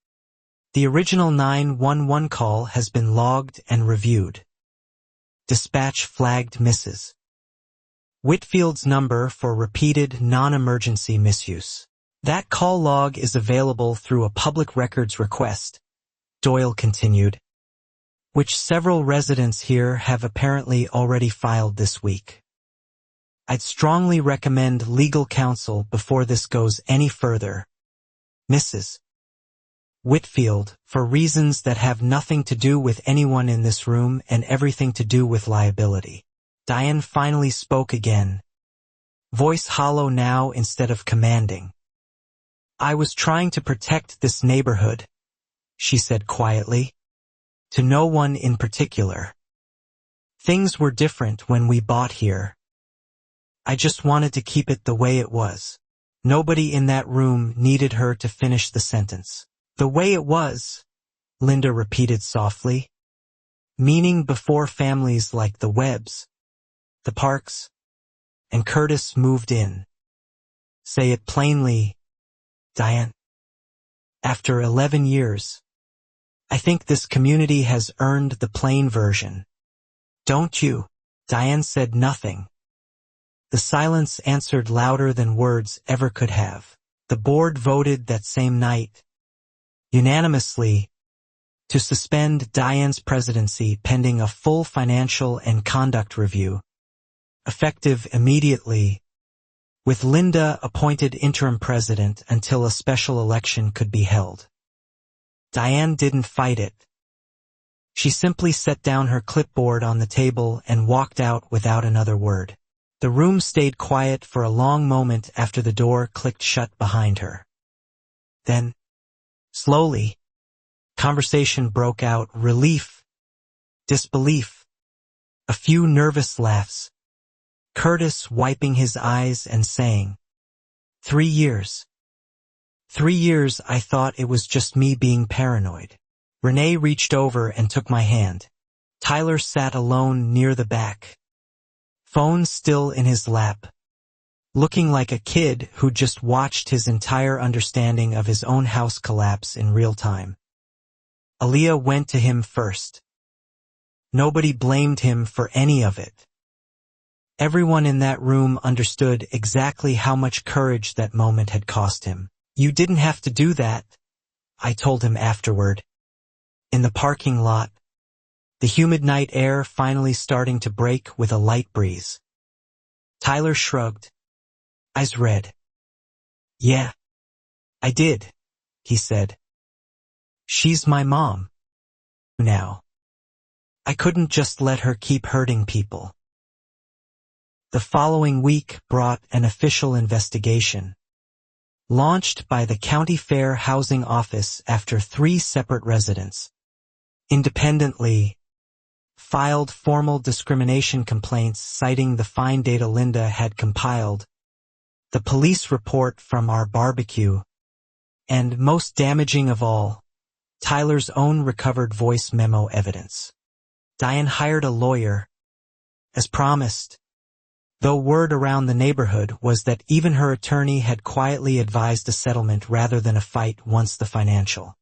"the original 911 call has been logged and reviewed. Dispatch flagged Mrs. Whitfield's number for repeated non-emergency misuse. That call log is available through a public records request," Doyle continued, "which several residents here have apparently already filed this week. I'd strongly recommend legal counsel before this goes any further. Mrs. Whitfield, for reasons that have nothing to do with anyone in this room and everything to do with liability." Diane finally spoke again, voice hollow now instead of commanding. "I was trying to protect this neighborhood," she said quietly, "to no one in particular. Things were different when we bought here. I just wanted to keep it the way it was." Nobody in that room needed her to finish the sentence. "The way it was," Linda repeated softly, "meaning before families like the Webbs, the Parks, and Curtis moved in. Say it plainly, Diane. After 11 years, I think this community has earned the plain version. Don't you?" Diane said nothing, The silence answered louder than words ever could have. The board voted that same night, unanimously, to suspend Diane's presidency pending a full financial and conduct review, effective immediately, with Linda appointed interim president until a special election could be held. Diane didn't fight it. She simply set down her clipboard on the table and walked out without another word. The room stayed quiet for a long moment after the door clicked shut behind her. Then, slowly, conversation broke out: relief, disbelief, a few nervous laughs. Curtis wiping his eyes and saying, 3 years. 3 years, I thought it was just me being paranoid. Renee reached over and took my hand. Tyler sat alone near the back, phone still in his lap, looking like a kid who just watched his entire understanding of his own house collapse in real time. Aaliyah went to him first. Nobody blamed him for any of it. Everyone in that room understood exactly how much courage that moment had cost him. You didn't have to do that, I told him afterward. In the parking lot, the humid night air finally starting to break with a light breeze. Tyler shrugged, eyes red. Yeah, I did, he said. She's my mom. Now, I couldn't just let her keep hurting people. The following week brought an official investigation, launched by the County Fair Housing Office after 3 separate residents independently filed formal discrimination complaints citing the fine data Linda had compiled, the police report from our BBQ, and most damaging of all, Tyler's own recovered voice memo evidence. Diane hired a lawyer, as promised, though word around the neighborhood was that even her attorney had quietly advised a settlement rather than a fight once the financial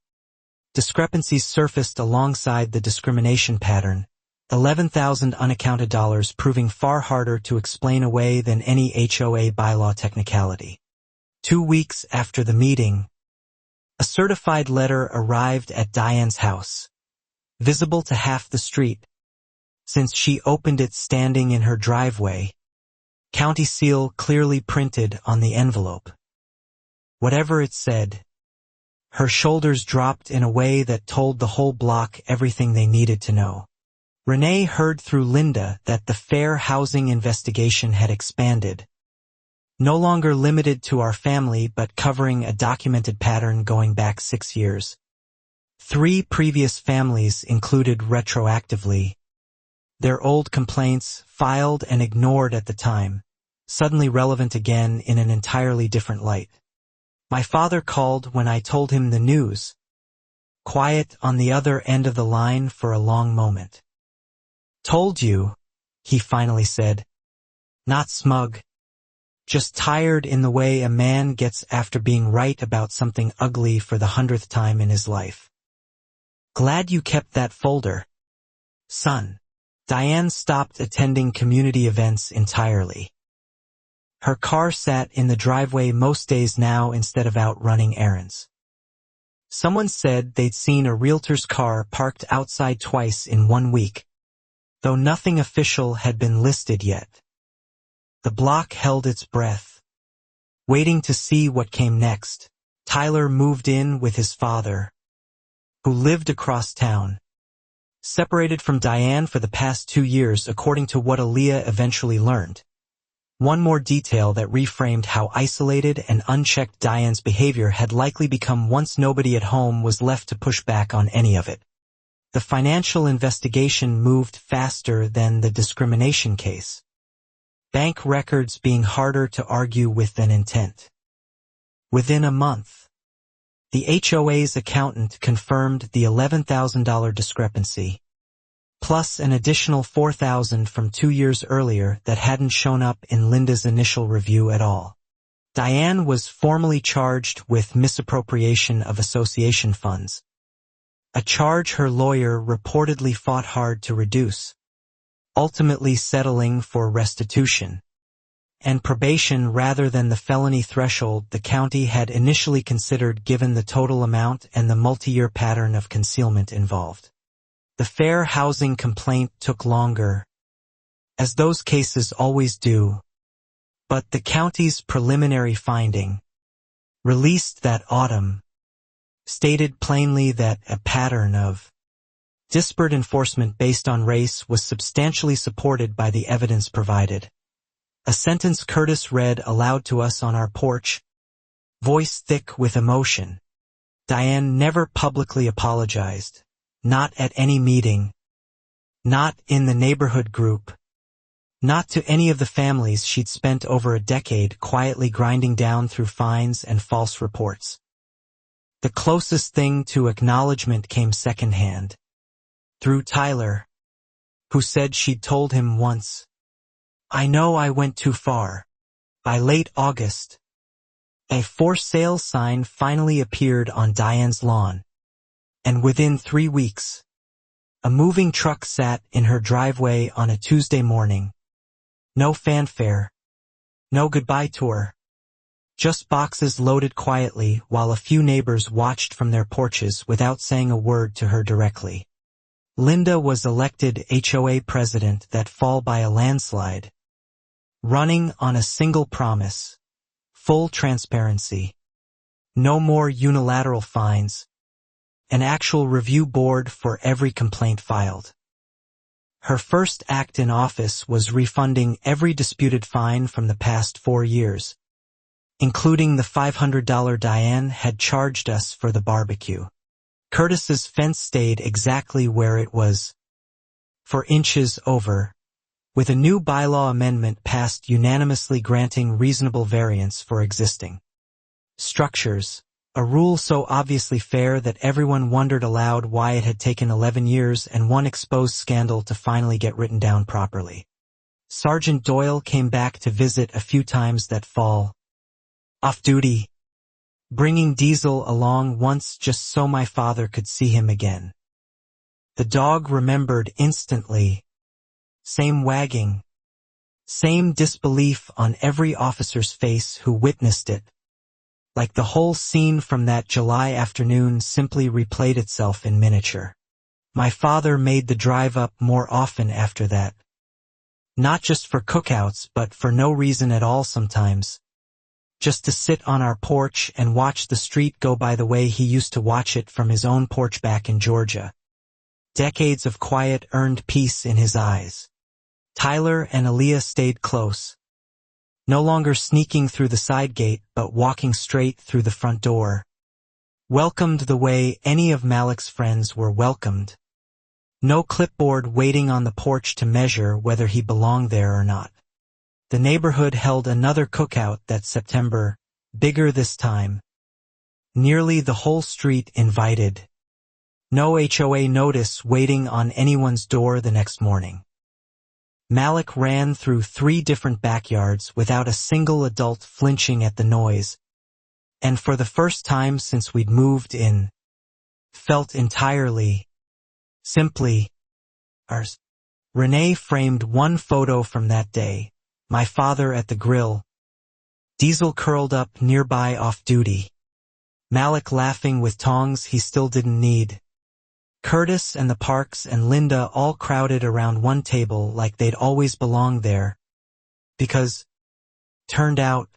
discrepancies surfaced alongside the discrimination pattern, $11,000 unaccounted dollars proving far harder to explain away than any HOA bylaw technicality. 2 weeks after the meeting, a certified letter arrived at Diane's house, visible to half the street, since she opened it standing in her driveway, county seal clearly printed on the envelope. Whatever it said, her shoulders dropped in a way that told the whole block everything they needed to know. Renee heard through Linda that the fair housing investigation had expanded, no longer limited to our family but covering a documented pattern going back 6 years. 3 previous families included retroactively. Their old complaints, filed and ignored at the time, suddenly relevant again in an entirely different light. My father called when I told him the news, quiet on the other end of the line for a long moment. Told you, he finally said, not smug, just tired in the way a man gets after being right about something ugly for the 100th time in his life. Glad you kept that folder, son. Diane stopped attending community events entirely. Her car sat in the driveway most days now instead of out running errands. Someone said they'd seen a realtor's car parked outside twice in 1 week, though nothing official had been listed yet. The block held its breath, waiting to see what came next. Tyler moved in with his father, who lived across town, separated from Diane for the past 2 years according to what Aaliyah eventually learned. One more detail that reframed how isolated and unchecked Diane's behavior had likely become once nobody at home was left to push back on any of it. The financial investigation moved faster than the discrimination case, bank records being harder to argue with than intent. Within a month, the HOA's accountant confirmed the $11,000 discrepancy, plus an additional $4,000 from 2 years earlier that hadn't shown up in Linda's initial review at all. Diane was formally charged with misappropriation of association funds, a charge her lawyer reportedly fought hard to reduce, ultimately settling for restitution. and probation rather than the felony threshold the county had initially considered given the total amount and the multi-year pattern of concealment involved. The fair housing complaint took longer, as those cases always do, but the county's preliminary finding, released that autumn, stated plainly that a pattern of disparate enforcement based on race was substantially supported by the evidence provided. A sentence Curtis read aloud to us on our porch, voice thick with emotion. Diane never publicly apologized, not at any meeting, not in the neighborhood group, not to any of the families she'd spent over a decade quietly grinding down through fines and false reports. The closest thing to acknowledgement came secondhand, through Tyler, who said she'd told him once, "I know I went too far." By late August, a for sale sign finally appeared on Diane's lawn, and within 3 weeks, a moving truck sat in her driveway on a Tuesday morning. No fanfare, no goodbye tour, just boxes loaded quietly while a few neighbors watched from their porches without saying a word to her directly. Linda was elected HOA president that fall by a landslide, running on a single promise: full transparency, no more unilateral fines, an actual review board for every complaint filed. Her first act in office was refunding every disputed fine from the past 4 years, including the $500 Diane had charged us for the barbecue. Curtis's fence stayed exactly where it was, 4 inches over, with a new bylaw amendment passed unanimously granting reasonable variance for existing structures, a rule so obviously fair that everyone wondered aloud why it had taken 11 years and one exposed scandal to finally get written down properly. Sergeant Doyle came back to visit a few times that fall, off duty, bringing Diesel along once just so my father could see him again. The dog remembered instantly. Same wagging, same disbelief on every officer's face who witnessed it, like the whole scene from that July afternoon simply replayed itself in miniature. My father made the drive up more often after that, not just for cookouts but for no reason at all sometimes, just to sit on our porch and watch the street go by the way he used to watch it from his own porch back in Georgia. Decades of quiet earned peace in his eyes. Tyler and Aaliyah stayed close, no longer sneaking through the side gate but walking straight through the front door. Welcomed the way any of Malik's friends were welcomed. No clipboard waiting on the porch to measure whether he belonged there or not. The neighborhood held another cookout that September, bigger this time. Nearly the whole street invited. No HOA notice waiting on anyone's door the next morning. Malik ran through 3 different backyards without a single adult flinching at the noise, and for the first time since we'd moved in, felt entirely, simply, ours. Renee framed one photo from that day, my father at the grill, Diesel curled up nearby off duty, Malik laughing with tongs he still didn't need. Curtis and the Parks and Linda all crowded around one table like they'd always belonged there. Because, turned out,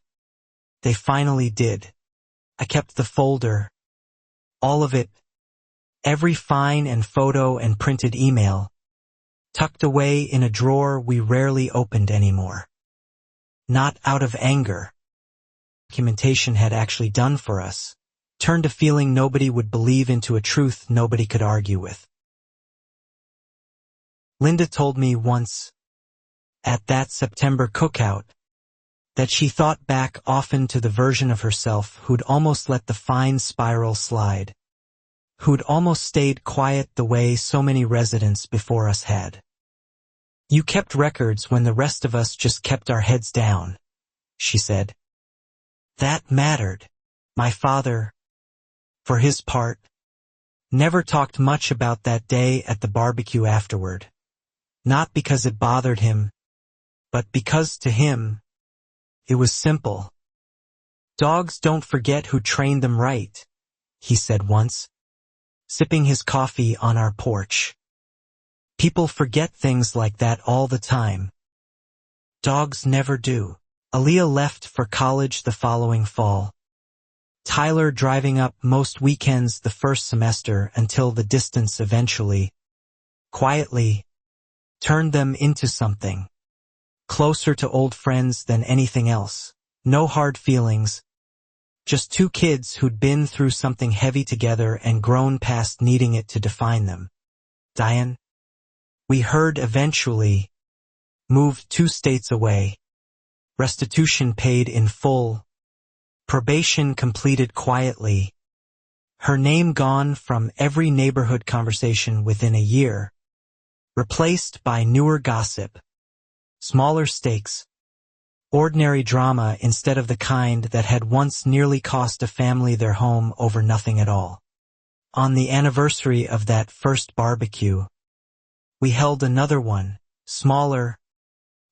they finally did. I kept the folder. All of it. Every fine and photo and printed email. Tucked away in a drawer we rarely opened anymore. Not out of anger. Documentation had actually done for us. Turned a feeling nobody would believe into a truth nobody could argue with. Linda told me once, at that September cookout, that she thought back often to the version of herself who'd almost let the fine spiral slide, who'd almost stayed quiet the way so many residents before us had. You kept records when the rest of us just kept our heads down, she said. That mattered. My father, for his part, never talked much about that day at the barbecue afterward. Not because it bothered him, but because to him, It was simple. "Dogs don't forget who trained them right," he said once, sipping his coffee on our porch. "People forget things like that all the time. Dogs never do." Aaliyah left for college the following fall. Tyler driving up most weekends the first semester until the distance eventually, quietly, turned them into something closer to old friends than anything else. No hard feelings. Just two kids who'd been through something heavy together and grown past needing it to define them. Diane, we heard, eventually moved 2 states away. Restitution paid in full. Probation completed quietly. Her name gone from every neighborhood conversation within a year. Replaced by newer gossip. Smaller stakes. Ordinary drama instead of the kind that had once nearly cost a family their home over nothing at all. On the anniversary of that first barbecue, we held another one, smaller,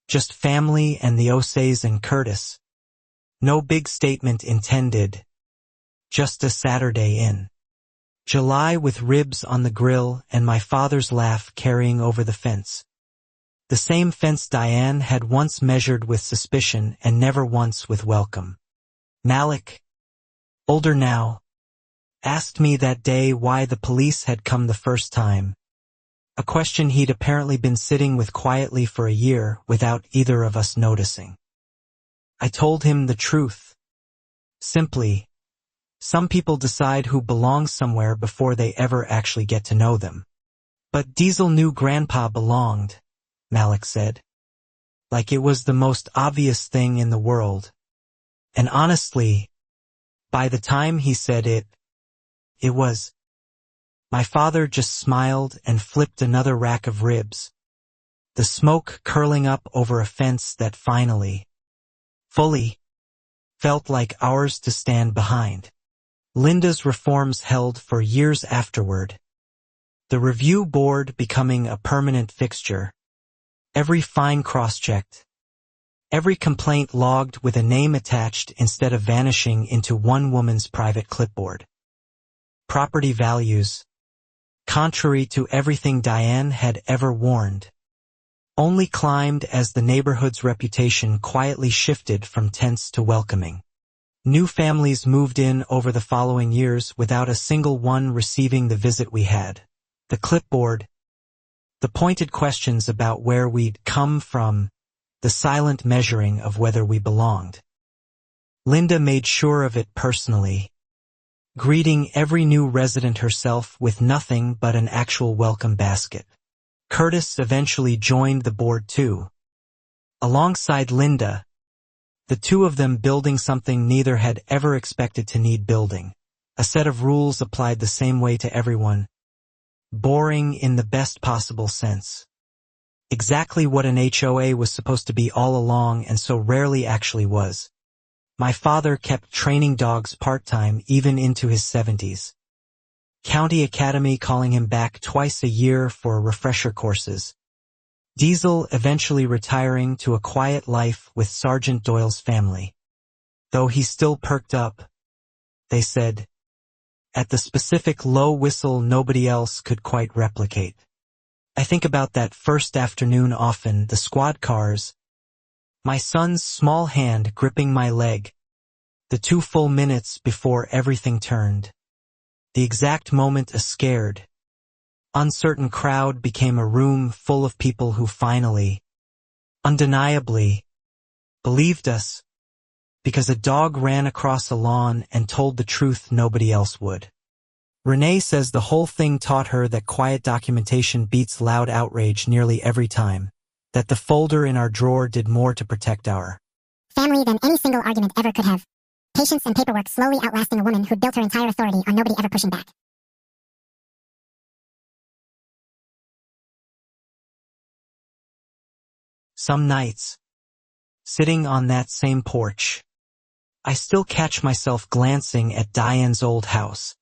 just family and the Osays and Curtis. No big statement intended, just a Saturday in July with ribs on the grill and my father's laugh carrying over the fence. The same fence Diane had once measured with suspicion and never once with welcome. Malik, older now, asked me that day why the police had come the first time. A question he'd apparently been sitting with quietly for a year without either of us noticing. I told him the truth. Simply, some people decide who belongs somewhere before they ever actually get to know them. But Diesel knew Grandpa belonged, Malik said. Like it was the most obvious thing in the world. And honestly, by the time he said it was. My father just smiled and flipped another rack of ribs. The smoke curling up over a fence that finally, fully, felt like ours to stand behind. Linda's reforms held for years afterward. The review board becoming a permanent fixture. Every fine cross-checked. Every complaint logged with a name attached instead of vanishing into one woman's private clipboard. Property values, contrary to everything Diane had ever warned, only climbed as the neighborhood's reputation quietly shifted from tense to welcoming. New families moved in over the following years without a single one receiving the visit we had. The clipboard, the pointed questions about where we'd come from, the silent measuring of whether we belonged. Linda made sure of it personally, greeting every new resident herself with nothing but an actual welcome basket. Curtis eventually joined the board too. Alongside Linda, the two of them building something neither had ever expected to need building. A set of rules applied the same way to everyone. Boring in the best possible sense. Exactly what an HOA was supposed to be all along and so rarely actually was. My father kept training dogs part-time even into his 70s. County Academy calling him back twice a year for refresher courses. Diesel eventually retiring to a quiet life with Sergeant Doyle's family. Though he still perked up, they said, at the specific low whistle nobody else could quite replicate. I think about that first afternoon often, the squad cars, my son's small hand gripping my leg, the 2 full minutes before everything turned. The exact moment a scared, uncertain crowd became a room full of people who finally, undeniably, believed us, because a dog ran across a lawn and told the truth nobody else would. Renee says the whole thing taught her that quiet documentation beats loud outrage nearly every time, that the folder in our drawer did more to protect our family than any single argument ever could have. Patience and paperwork slowly outlasting a woman who'd built her entire authority on nobody ever pushing back. Some nights, sitting on that same porch, I still catch myself glancing at Diane's old house.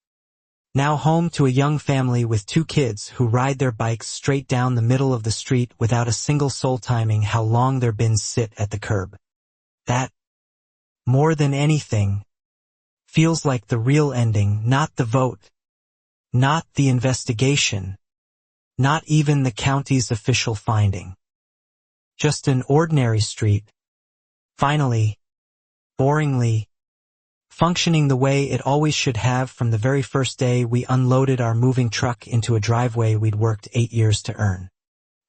Now home to a young family with 2 kids who ride their bikes straight down the middle of the street without a single soul timing how long their bins sit at the curb. That more than anything, feels like the real ending, not the vote, not the investigation, not even the county's official finding. Just an ordinary street, finally, boringly, functioning the way it always should have from the very first day we unloaded our moving truck into a driveway we'd worked 8 years to earn.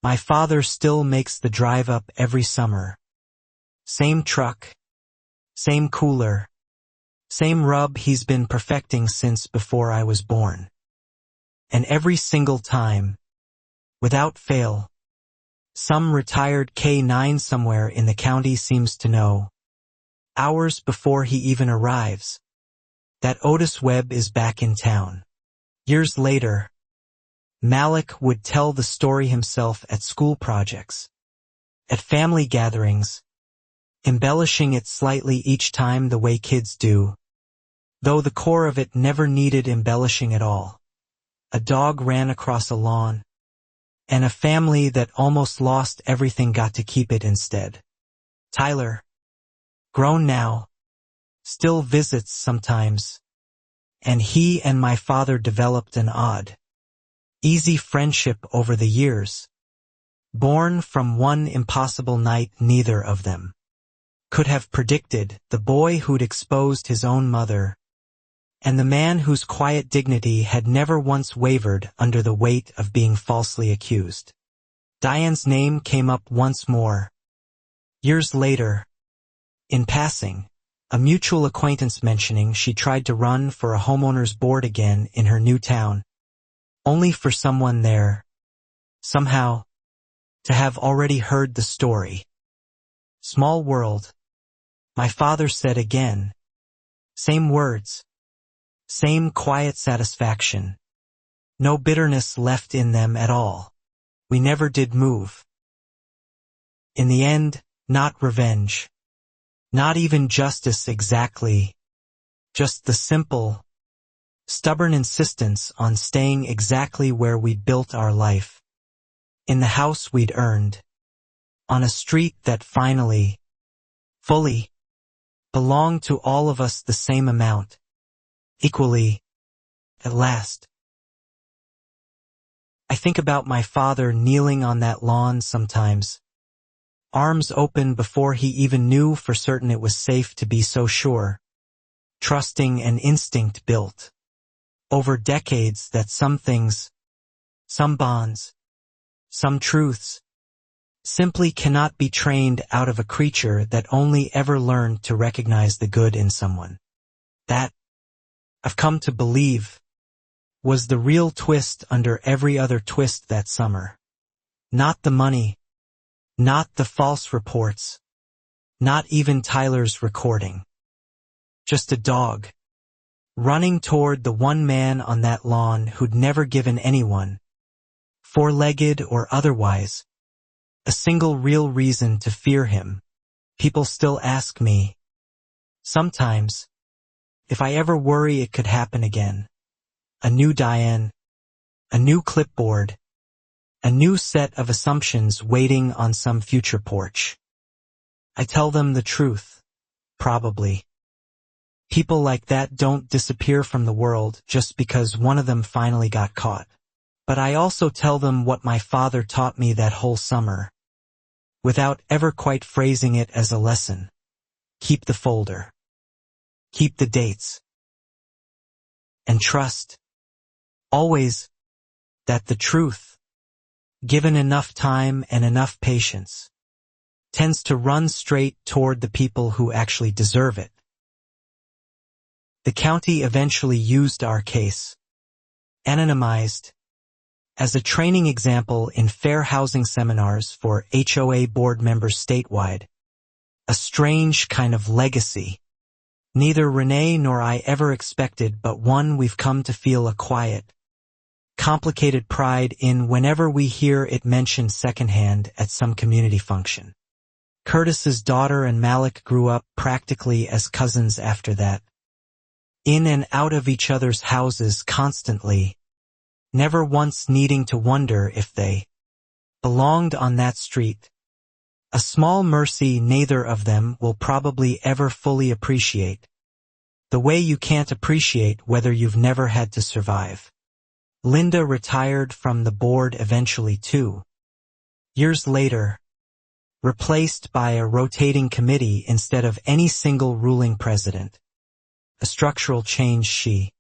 My father still makes the drive up every summer. Same truck, same cooler, same rub he's been perfecting since before I was born. And every single time, without fail, some retired K-9 somewhere in the county seems to know, hours before he even arrives, that Otis Webb is back in town. Years later, Malik would tell the story himself at school projects, at family gatherings, embellishing it slightly each time the way kids do, though the core of it never needed embellishing at all. A dog ran across a lawn, and a family that almost lost everything got to keep it instead. Tyler, grown now, still visits sometimes, and he and my father developed an odd, easy friendship over the years, born from one impossible night neither of them could have predicted, the boy who'd exposed his own mother, and the man whose quiet dignity had never once wavered under the weight of being falsely accused. Diane's name came up once more. Years later, in passing, a mutual acquaintance mentioning she tried to run for a homeowner's board again in her new town, only for someone there, somehow, to have already heard the story. Small world, my father said again. Same words. Same quiet satisfaction. No bitterness left in them at all. We never did move. In the end, not revenge. Not even justice exactly. Just the simple, stubborn insistence on staying exactly where we'd built our life. In the house we'd earned. On a street that finally, fully, belonged to all of us the same amount. Equally, at last. I think about my father kneeling on that lawn sometimes, arms open before he even knew for certain it was safe to be so sure, trusting an instinct built over decades that some things, some bonds, some truths, simply cannot be trained out of a creature that only ever learned to recognize the good in someone. That, I've come to believe, was the real twist under every other twist that summer. Not the money, not the false reports, not even Tyler's recording. Just a dog, running toward the one man on that lawn who'd never given anyone, four-legged or otherwise, a single real reason to fear him. People still ask me, sometimes, if I ever worry it could happen again. A new Diane, a new clipboard, a new set of assumptions waiting on some future porch. I tell them the truth, probably. People like that don't disappear from the world just because one of them finally got caught. But I also tell them what my father taught me that whole summer, without ever quite phrasing it as a lesson. Keep the folder. Keep the dates. And trust, always, that the truth, given enough time and enough patience, tends to run straight toward the people who actually deserve it. The county eventually used our case, anonymized, as a training example in fair housing seminars for HOA board members statewide. A strange kind of legacy. Neither Renee nor I ever expected, but one we've come to feel a quiet, complicated pride in whenever we hear it mentioned secondhand at some community function. Curtis's daughter and Malik grew up practically as cousins after that, in and out of each other's houses constantly, never once needing to wonder if they belonged on that street. A small mercy neither of them will probably ever fully appreciate. The way you can't appreciate whether you've never had to survive. Linda retired from the board eventually too. Years later, replaced by a rotating committee instead of any single ruling president. A structural change she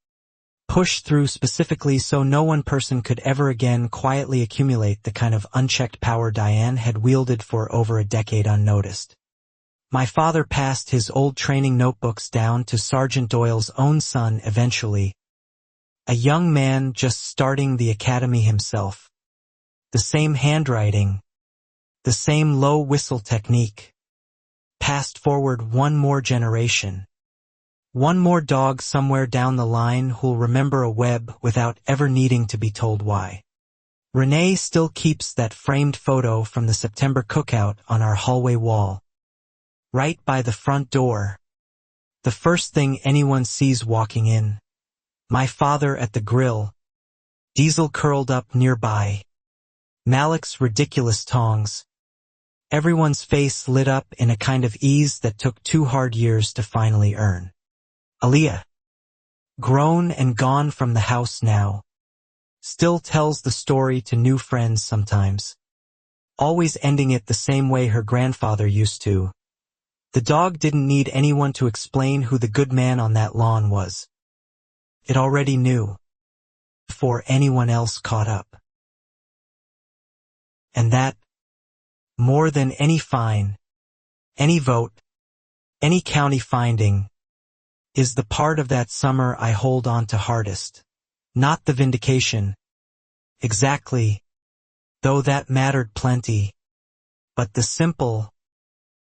pushed through specifically so no one person could ever again quietly accumulate the kind of unchecked power Diane had wielded for over a decade unnoticed. My father passed his old training notebooks down to Sergeant Doyle's own son eventually, a young man just starting the academy himself. The same handwriting, the same low whistle technique, passed forward one more generation. One more dog somewhere down the line who'll remember a web without ever needing to be told why. Renee still keeps that framed photo from the September cookout on our hallway wall. Right by the front door. The first thing anyone sees walking in. My father at the grill. Diesel curled up nearby. Malik's ridiculous tongs. Everyone's face lit up in a kind of ease that took 2 hard years to finally earn. Aaliyah, grown and gone from the house now, still tells the story to new friends sometimes, always ending it the same way her grandfather used to. The dog didn't need anyone to explain who the good man on that lawn was. It already knew, before anyone else caught up. And that, more than any fine, any vote, any county finding, is the part of that summer I hold on to hardest. Not the vindication. Exactly. Though that mattered plenty. But the simple,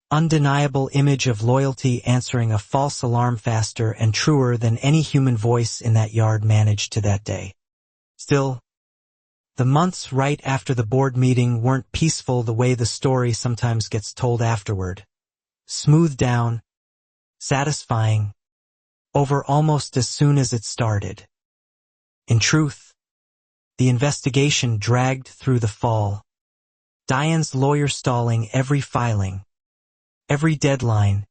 undeniable image of loyalty answering a false alarm faster and truer than any human voice in that yard managed to that day. Still, the months right after the board meeting weren't peaceful the way the story sometimes gets told afterward. Smoothed down, satisfying, over almost as soon as it started. In truth, the investigation dragged through the fall. Diane's lawyer stalling every filing, every deadline,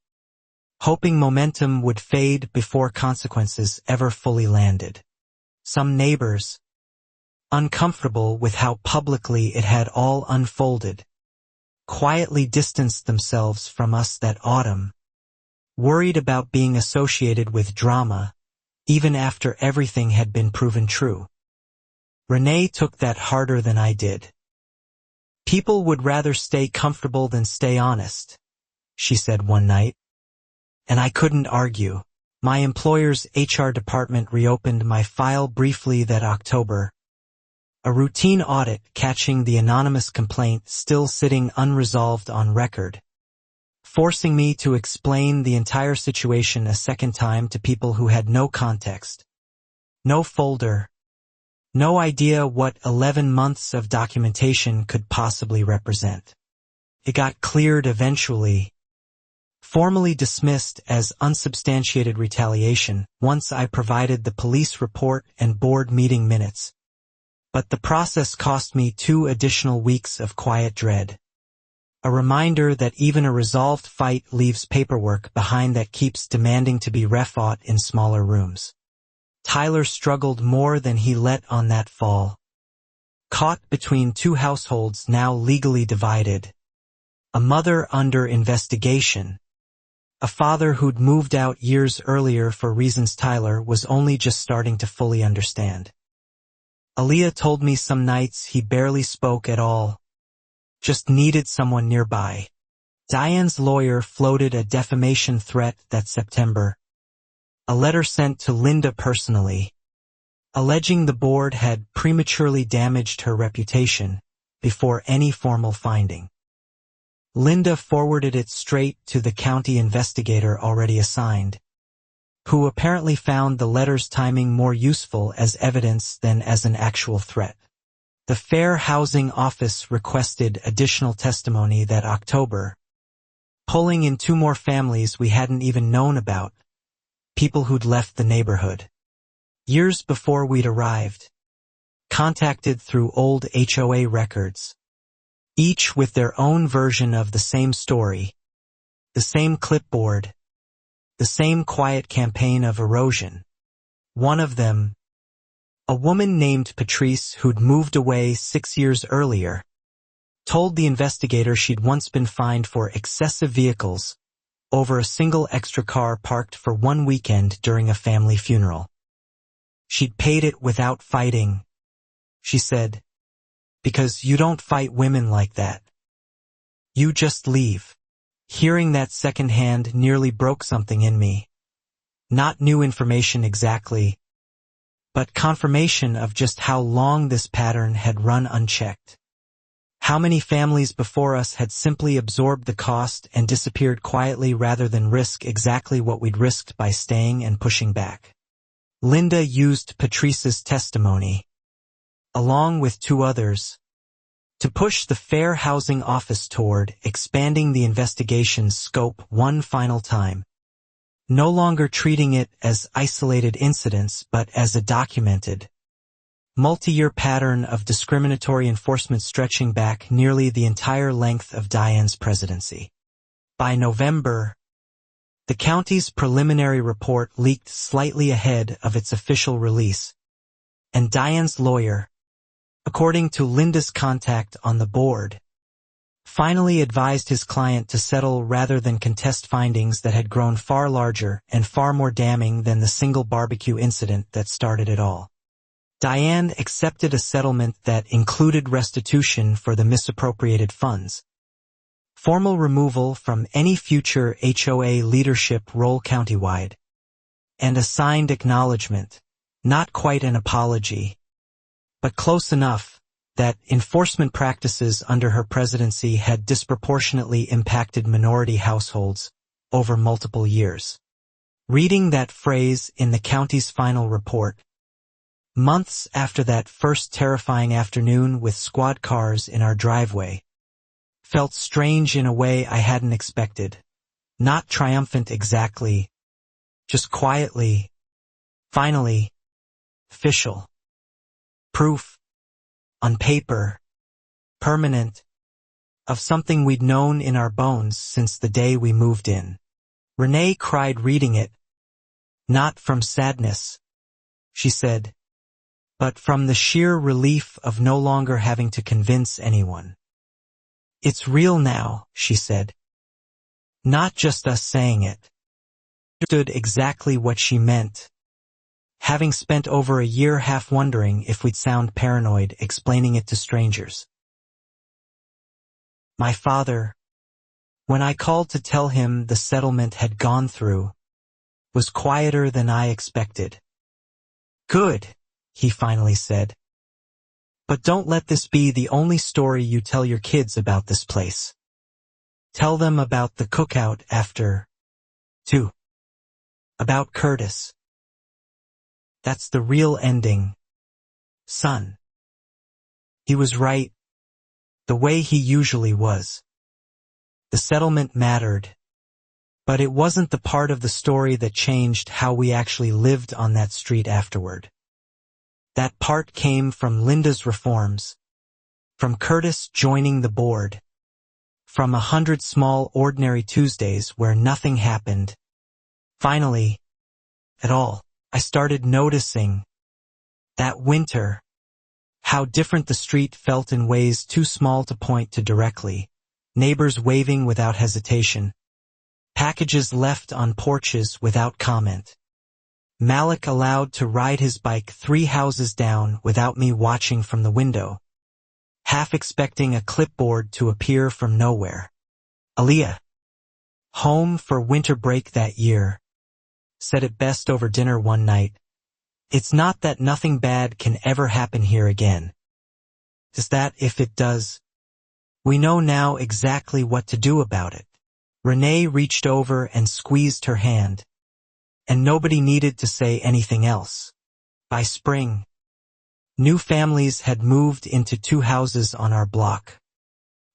hoping momentum would fade before consequences ever fully landed. Some neighbors, uncomfortable with how publicly it had all unfolded, quietly distanced themselves from us that autumn, worried about being associated with drama, even after everything had been proven true. Renee took that harder than I did. People would rather stay comfortable than stay honest, she said one night. And I couldn't argue. My employer's HR department reopened my file briefly that October. A routine audit catching the anonymous complaint still sitting unresolved on record, forcing me to explain the entire situation a second time to people who had no context, no folder, no idea what 11 months of documentation could possibly represent. It got cleared eventually, formally dismissed as unsubstantiated retaliation once I provided the police report and board meeting minutes. But the process cost me 2 additional weeks of quiet dread. A reminder that even a resolved fight leaves paperwork behind that keeps demanding to be refought in smaller rooms. Tyler struggled more than he let on that fall. Caught between 2 households now legally divided. A mother under investigation. A father who'd moved out years earlier for reasons Tyler was only just starting to fully understand. Aaliyah told me some nights he barely spoke at all. Just needed someone nearby. Diane's lawyer floated a defamation threat that September. A letter sent to Linda personally, alleging the board had prematurely damaged her reputation before any formal finding. Linda forwarded it straight to the county investigator already assigned, who apparently found the letter's timing more useful as evidence than as an actual threat. The Fair Housing Office requested additional testimony that October, pulling in 2 more families we hadn't even known about, people who'd left the neighborhood years before we'd arrived, contacted through old HOA records. each with their own version of the same story, the same clipboard, the same quiet campaign of erosion. One of them, a woman named Patrice who'd moved away 6 years earlier, told the investigator she'd once been fined for excessive vehicles over a single extra car parked for one weekend during a family funeral. She'd paid it without fighting, she said, because you don't fight women like that. You just leave. Hearing that secondhand nearly broke something in me. Not new information exactly, but confirmation of just how long this pattern had run unchecked. How many families before us had simply absorbed the cost and disappeared quietly rather than risk exactly what we'd risked by staying and pushing back. Linda used Patrice's testimony, along with 2 others, to push the Fair Housing Office toward expanding the investigation's scope one final time, no longer treating it as isolated incidents but as a documented, multi-year pattern of discriminatory enforcement stretching back nearly the entire length of Diane's presidency. By November, the county's preliminary report leaked slightly ahead of its official release, and Diane's lawyer, according to Linda's contact on the board, finally advised his client to settle rather than contest findings that had grown far larger and far more damning than the single barbecue incident that started it all. Diane accepted a settlement that included restitution for the misappropriated funds, formal removal from any future HOA leadership role countywide, and a signed acknowledgement, not quite an apology, but close enough, that enforcement practices under her presidency had disproportionately impacted minority households over multiple years. Reading that phrase in the county's final report, months after that first terrifying afternoon with squad cars in our driveway, felt strange in a way I hadn't expected. Not triumphant exactly, just quietly, finally, official. Proof, on paper, permanent, of something we'd known in our bones since the day we moved in. Renee cried reading it. Not from sadness, she said, but from the sheer relief of no longer having to convince anyone. It's real now, she said. Not just us saying it. Understood exactly what she meant, having spent over a year half wondering if we'd sound paranoid explaining it to strangers. My father, when I called to tell him the settlement had gone through, was quieter than I expected. Good, he finally said. But don't let this be the only story you tell your kids about this place. Tell them about the cookout after, too. About Curtis. That's the real ending, son. He was right, the way he usually was. The settlement mattered, but it wasn't the part of the story that changed how we actually lived on that street afterward. That part came from Linda's reforms, from Curtis joining the board, from 100 small ordinary Tuesdays where nothing happened. Finally, at all. I started noticing, that winter, how different the street felt in ways too small to point to directly. Neighbors waving without hesitation. Packages left on porches without comment. Malik allowed to ride his bike 3 houses down without me watching from the window, half expecting a clipboard to appear from nowhere. Aaliyah, home for winter break that year, said it best over dinner one night. It's not that nothing bad can ever happen here again. It's that if it does, we know now exactly what to do about it. Renee reached over and squeezed her hand, and nobody needed to say anything else. By spring, new families had moved into 2 houses on our block.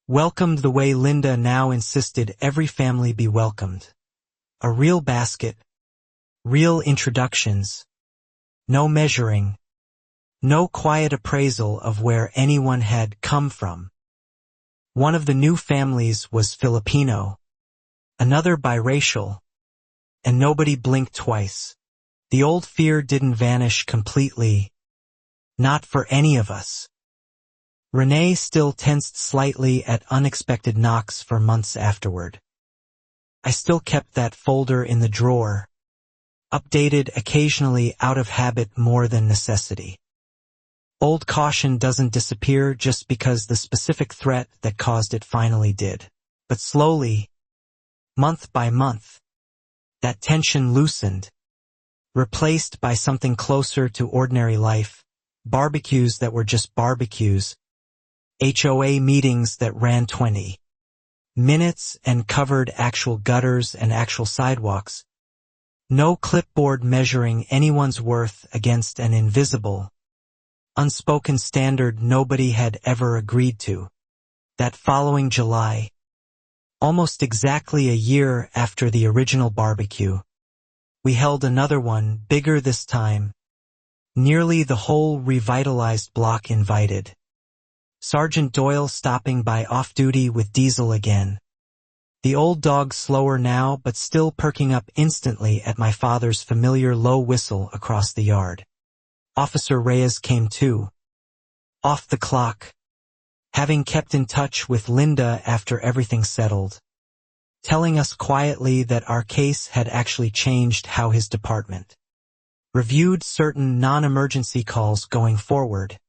Welcomed the way Linda now insisted every family be welcomed. A real basket. Real introductions. No measuring. No quiet appraisal of where anyone had come from. One of the new families was Filipino, another biracial, and nobody blinked twice. The old fear didn't vanish completely, not for any of us. Renee still tensed slightly at unexpected knocks for months afterward. I still kept that folder in the drawer, updated occasionally out of habit more than necessity. Old caution doesn't disappear just because the specific threat that caused it finally did. But slowly, month by month, that tension loosened, replaced by something closer to ordinary life, barbecues that were just barbecues, HOA meetings that ran 20 minutes and covered actual gutters and actual sidewalks. No clipboard measuring anyone's worth against an invisible, unspoken standard nobody had ever agreed to. That following July, almost exactly a year after the original barbecue, we held another one, bigger this time. Nearly the whole revitalized block invited. Sergeant Doyle stopping by off-duty with Diesel again. The old dog slower now but still perking up instantly at my father's familiar low whistle across the yard. Officer Reyes came too. Off the clock. Having kept in touch with Linda after everything settled. Telling us quietly that our case had actually changed how his department reviewed certain non-emergency calls going forward.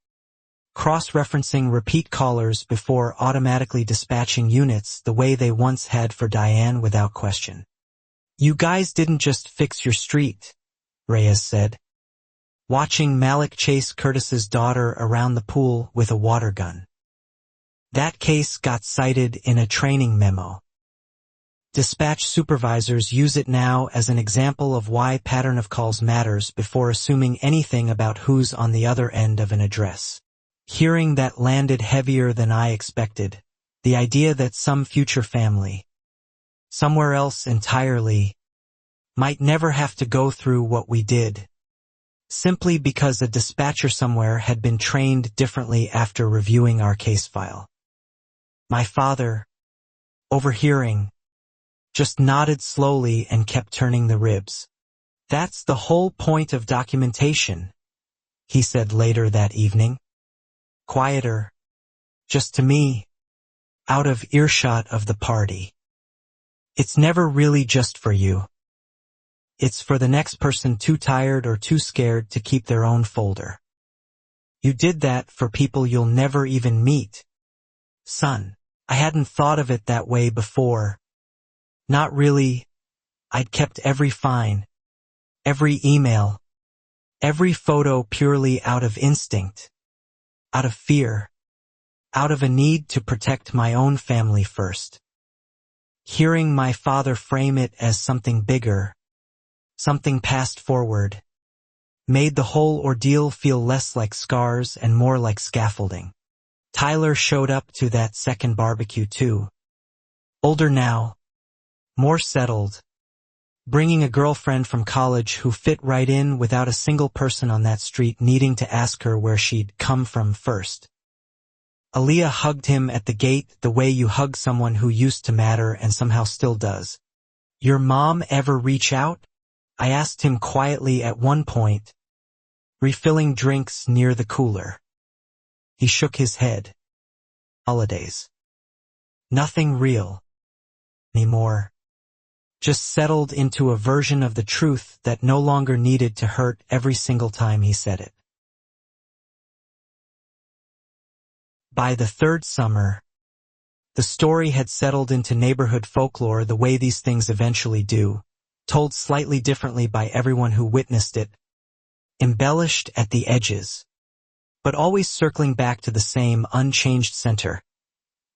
Cross-referencing repeat callers before automatically dispatching units the way they once had for Diane without question. You guys didn't just fix your street, Reyes said, watching Malik chase Curtis's daughter around the pool with a water gun. That case got cited in a training memo. Dispatch supervisors use it now as an example of why pattern of calls matters before assuming anything about who's on the other end of an address. Hearing that landed heavier than I expected, the idea that some future family, somewhere else entirely, might never have to go through what we did, simply because a dispatcher somewhere had been trained differently after reviewing our case file. My father, overhearing, just nodded slowly and kept turning the ribs. That's the whole point of documentation, he said later that evening. Quieter, just to me, out of earshot of the party. It's never really just for you. It's for the next person too tired or too scared to keep their own folder. You did that for people you'll never even meet. Son, I hadn't thought of it that way before. Not really. I'd kept every fine, every email, every photo purely out of instinct. Out of fear, out of a need to protect my own family first. Hearing my father frame it as something bigger, something passed forward, made the whole ordeal feel less like scars and more like scaffolding. Tyler showed up to that second barbecue too. Older now, more settled, bringing a girlfriend from college who fit right in without a single person on that street needing to ask her where she'd come from first. Aaliyah hugged him at the gate the way you hug someone who used to matter and somehow still does. Your mom ever reach out? I asked him quietly at one point, refilling drinks near the cooler. He shook his head. Holidays. Nothing real anymore. Just settled into a version of the truth that no longer needed to hurt every single time he said it. By the third summer, the story had settled into neighborhood folklore the way these things eventually do, told slightly differently by everyone who witnessed it, embellished at the edges, but always circling back to the same unchanged center.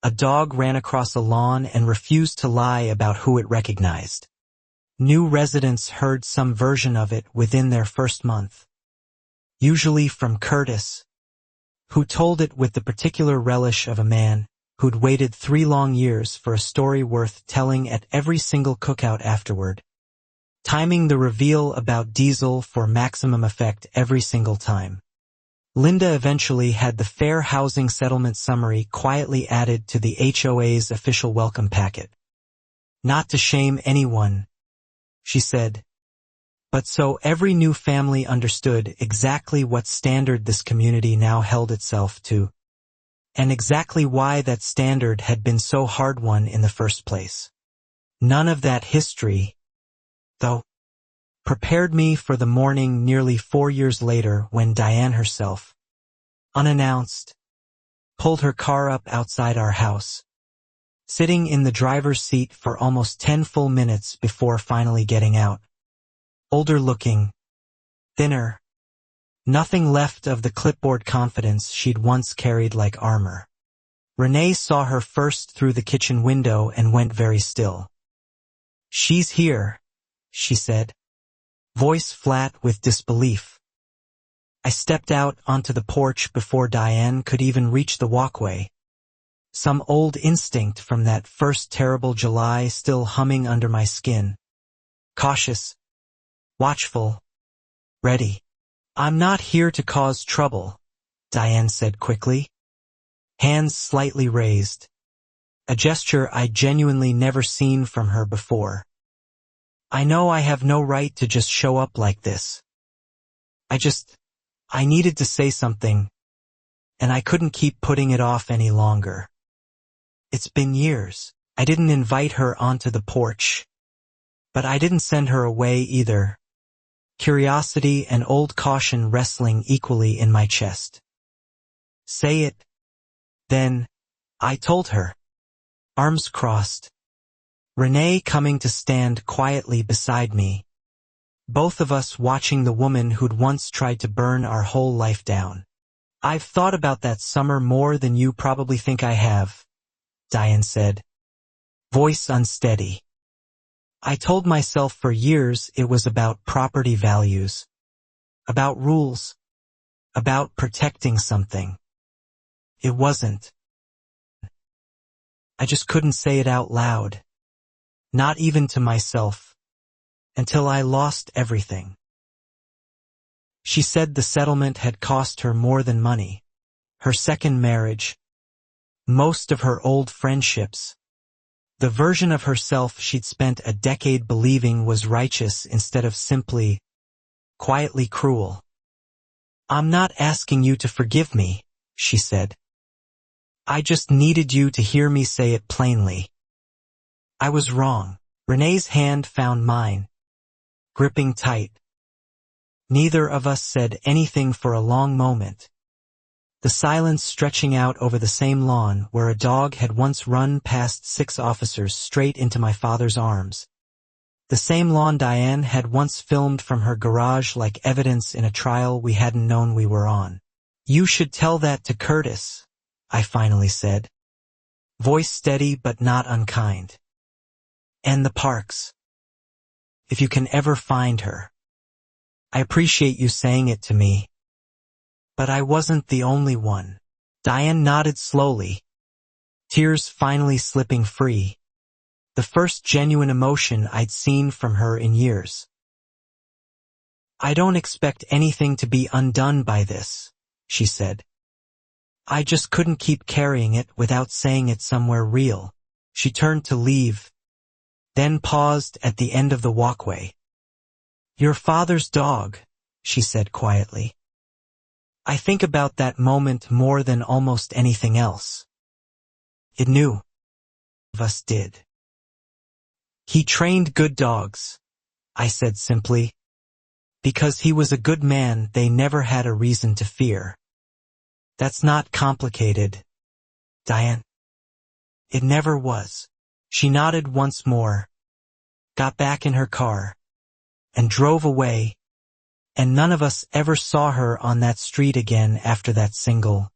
A dog ran across a lawn and refused to lie about who it recognized. New residents heard some version of it within their first month. Usually from Curtis, who told it with the particular relish of a man who'd waited 3 long years for a story worth telling at every single cookout afterward, timing the reveal about Diesel for maximum effect every single time. Linda eventually had the Fair Housing Settlement Summary quietly added to the HOA's official welcome packet. Not to shame anyone, she said, but so every new family understood exactly what standard this community now held itself to, and exactly why that standard had been so hard-won in the first place. None of that history, though, prepared me for the morning nearly 4 years later when Diane herself, unannounced, pulled her car up outside our house, sitting in the driver's seat for almost 10 full minutes before finally getting out. Older looking, thinner, nothing left of the clipboard confidence she'd once carried like armor. Renee saw her first through the kitchen window and went very still. "She's here," she said, voice flat with disbelief. I stepped out onto the porch before Diane could even reach the walkway, some old instinct from that first terrible July still humming under my skin. Cautious, watchful, ready. "I'm not here to cause trouble," Diane said quickly, hands slightly raised, a gesture I'd genuinely never seen from her before. "I know I have no right to just show up like this. I needed to say something, and I couldn't keep putting it off any longer. It's been years. I didn't invite her onto the porch, but I didn't send her away either. Curiosity and old caution wrestling equally in my chest. "Say it." Then, I told her, arms crossed, Renee coming to stand quietly beside me, both of us watching the woman who'd once tried to burn our whole life down. "I've thought about that summer more than you probably think I have," Diane said, voice unsteady. "I told myself for years it was about property values, about rules, about protecting something. It wasn't. I just couldn't say it out loud, not even to myself, until I lost everything." She said the settlement had cost her more than money, her second marriage, most of her old friendships, the version of herself she'd spent a decade believing was righteous instead of simply, quietly cruel. "I'm not asking you to forgive me," she said. "I just needed you to hear me say it plainly. I was wrong." Renee's hand found mine, gripping tight. Neither of us said anything for a long moment, the silence stretching out over the same lawn where a dog had once run past 6 officers straight into my father's arms. The same lawn Diane had once filmed from her garage like evidence in a trial we hadn't known we were on. "You should tell that to Curtis," I finally said, voice steady but not unkind. "And the Parks. If you can ever find her. I appreciate you saying it to me. But I wasn't the only one." Diane nodded slowly, tears finally slipping free, the first genuine emotion I'd seen from her in years. "I don't expect anything to be undone by this," she said. "I just couldn't keep carrying it without saying it somewhere real." She turned to leave, then paused at the end of the walkway. "Your father's dog," she said quietly. "I think about that moment more than almost anything else. It knew. Of us did. He trained good dogs," I said simply. "Because he was a good man they never had a reason to fear. That's not complicated, Diane. It never was." She nodded once more, got back in her car, and drove away, and none of us ever saw her on that street again after that single,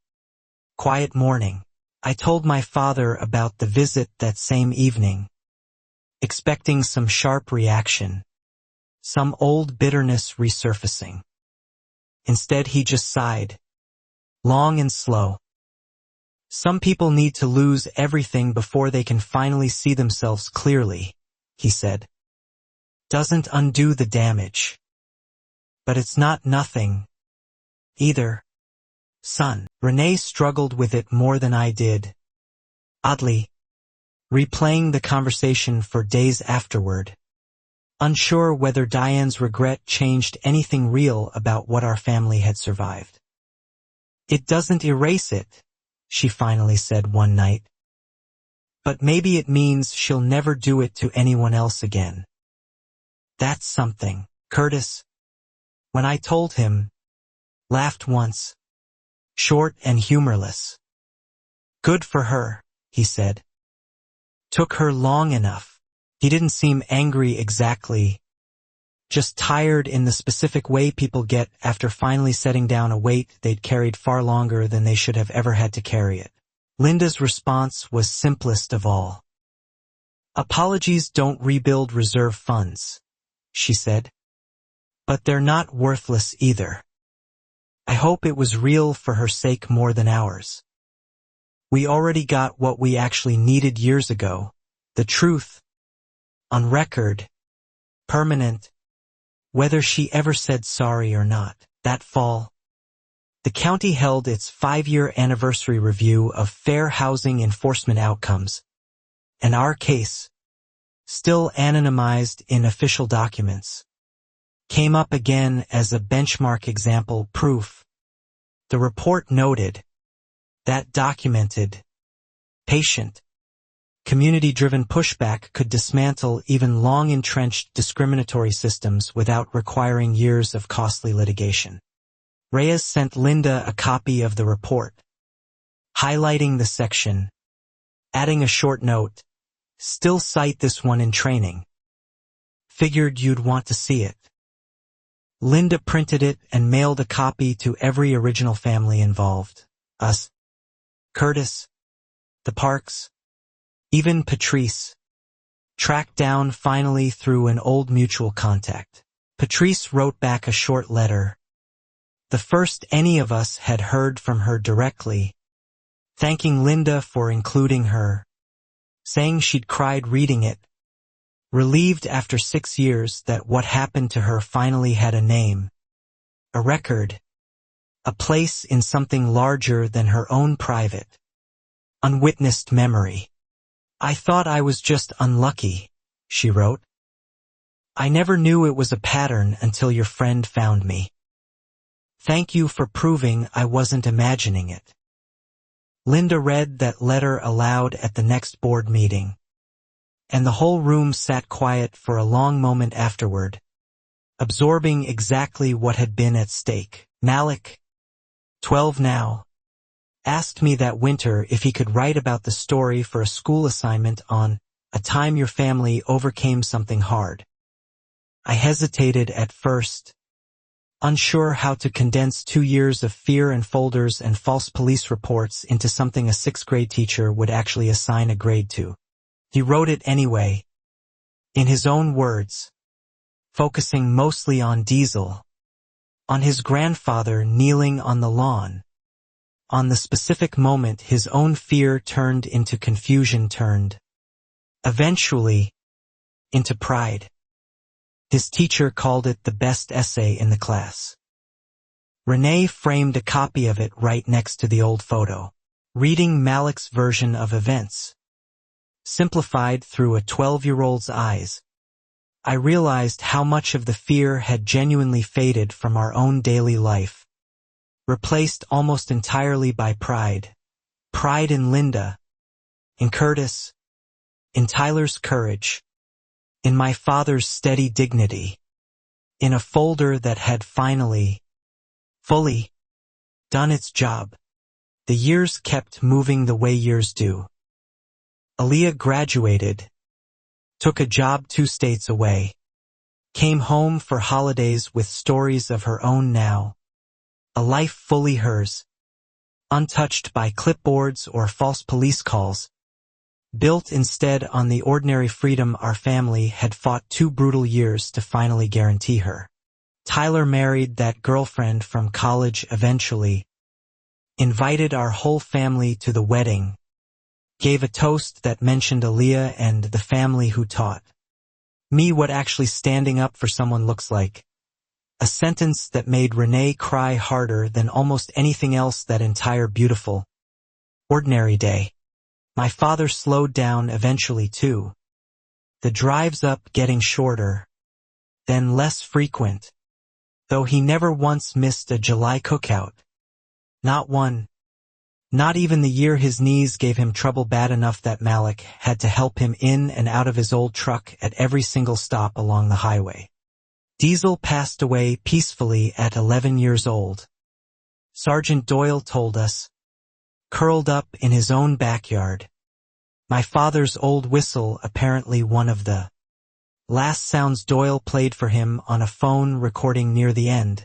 quiet morning. I told my father about the visit that same evening, expecting some sharp reaction, some old bitterness resurfacing. Instead he just sighed, long and slow. "Some people need to lose everything before they can finally see themselves clearly," he said. "Doesn't undo the damage. But it's not nothing, either." son. Renee struggled with it more than I did. Oddly, replaying the conversation for days afterward, unsure whether Diane's regret changed anything real about what our family had survived. It doesn't erase it, she finally said one night. But maybe it means she'll never do it to anyone else again. That's something. Curtis, when I told him, laughed once, short and humorless. Good for her, he said. Took her long enough. He didn't seem angry exactly, just tired in the specific way people get after finally setting down a weight they'd carried far longer than they should have ever had to carry it. Linda's response was simplest of all. Apologies don't rebuild reserve funds, she said. But they're not worthless either. I hope it was real for her sake more than ours. We already got what we actually needed years ago, the truth, on record, permanent, whether she ever said sorry or not. That fall, the county held its 5-year anniversary review of fair housing enforcement outcomes, and our case, still anonymized in official documents, came up again as a benchmark example proof. The report noted that documented, patient, community-driven pushback could dismantle even long-entrenched discriminatory systems without requiring years of costly litigation. Reyes sent Linda a copy of the report, highlighting the section, adding a short note, "Still cite this one in training. Figured you'd want to see it." Linda printed it and mailed a copy to every original family involved. Us, Curtis, the Parks, even Patrice, tracked down finally through an old mutual contact. Patrice wrote back a short letter, the first any of us had heard from her directly, thanking Linda for including her, saying she'd cried reading it, relieved after 6 years that what happened to her finally had a name, a record, a place in something larger than her own private, unwitnessed memory. I thought I was just unlucky, she wrote. I never knew it was a pattern until your friend found me. Thank you for proving I wasn't imagining it. Linda read that letter aloud at the next board meeting, and the whole room sat quiet for a long moment afterward, absorbing exactly what had been at stake. Malik, 12 now, asked me that winter if he could write about the story for a school assignment on a time your family overcame something hard. I hesitated at first, unsure how to condense 2 years of fear and folders and false police reports into something a 6th-grade teacher would actually assign a grade to. He wrote it anyway, in his own words, focusing mostly on Diesel, on his grandfather kneeling on the lawn, on the specific moment his own fear turned into confusion eventually, into pride. His teacher called it the best essay in the class. Renee framed a copy of it right next to the old photo, reading Malik's version of events. Simplified through a 12-year-old's eyes, I realized how much of the fear had genuinely faded from our own daily life, replaced almost entirely by pride. Pride in Linda, in Curtis, in Tyler's courage, in my father's steady dignity, in a folder that had finally, fully, done its job. The years kept moving the way years do. Aaliyah graduated, took a job 2 states away, came home for holidays with stories of her own now, a life fully hers, untouched by clipboards or false police calls, built instead on the ordinary freedom our family had fought 2 brutal years to finally guarantee her. Tyler married that girlfriend from college eventually, invited our whole family to the wedding, gave a toast that mentioned Aaliyah and the family who taught me what actually standing up for someone looks like, A sentence that made Renee cry harder than almost anything else that entire beautiful, ordinary day. My father slowed down eventually too. The drives up getting shorter, then less frequent, though he never once missed a July cookout. Not one. Not even the year his knees gave him trouble bad enough that Malik had to help him in and out of his old truck at every single stop along the highway. Diesel passed away peacefully at 11 years old. Sergeant Doyle told us, curled up in his own backyard. My father's old whistle, apparently one of the last sounds Doyle played for him on a phone recording near the end.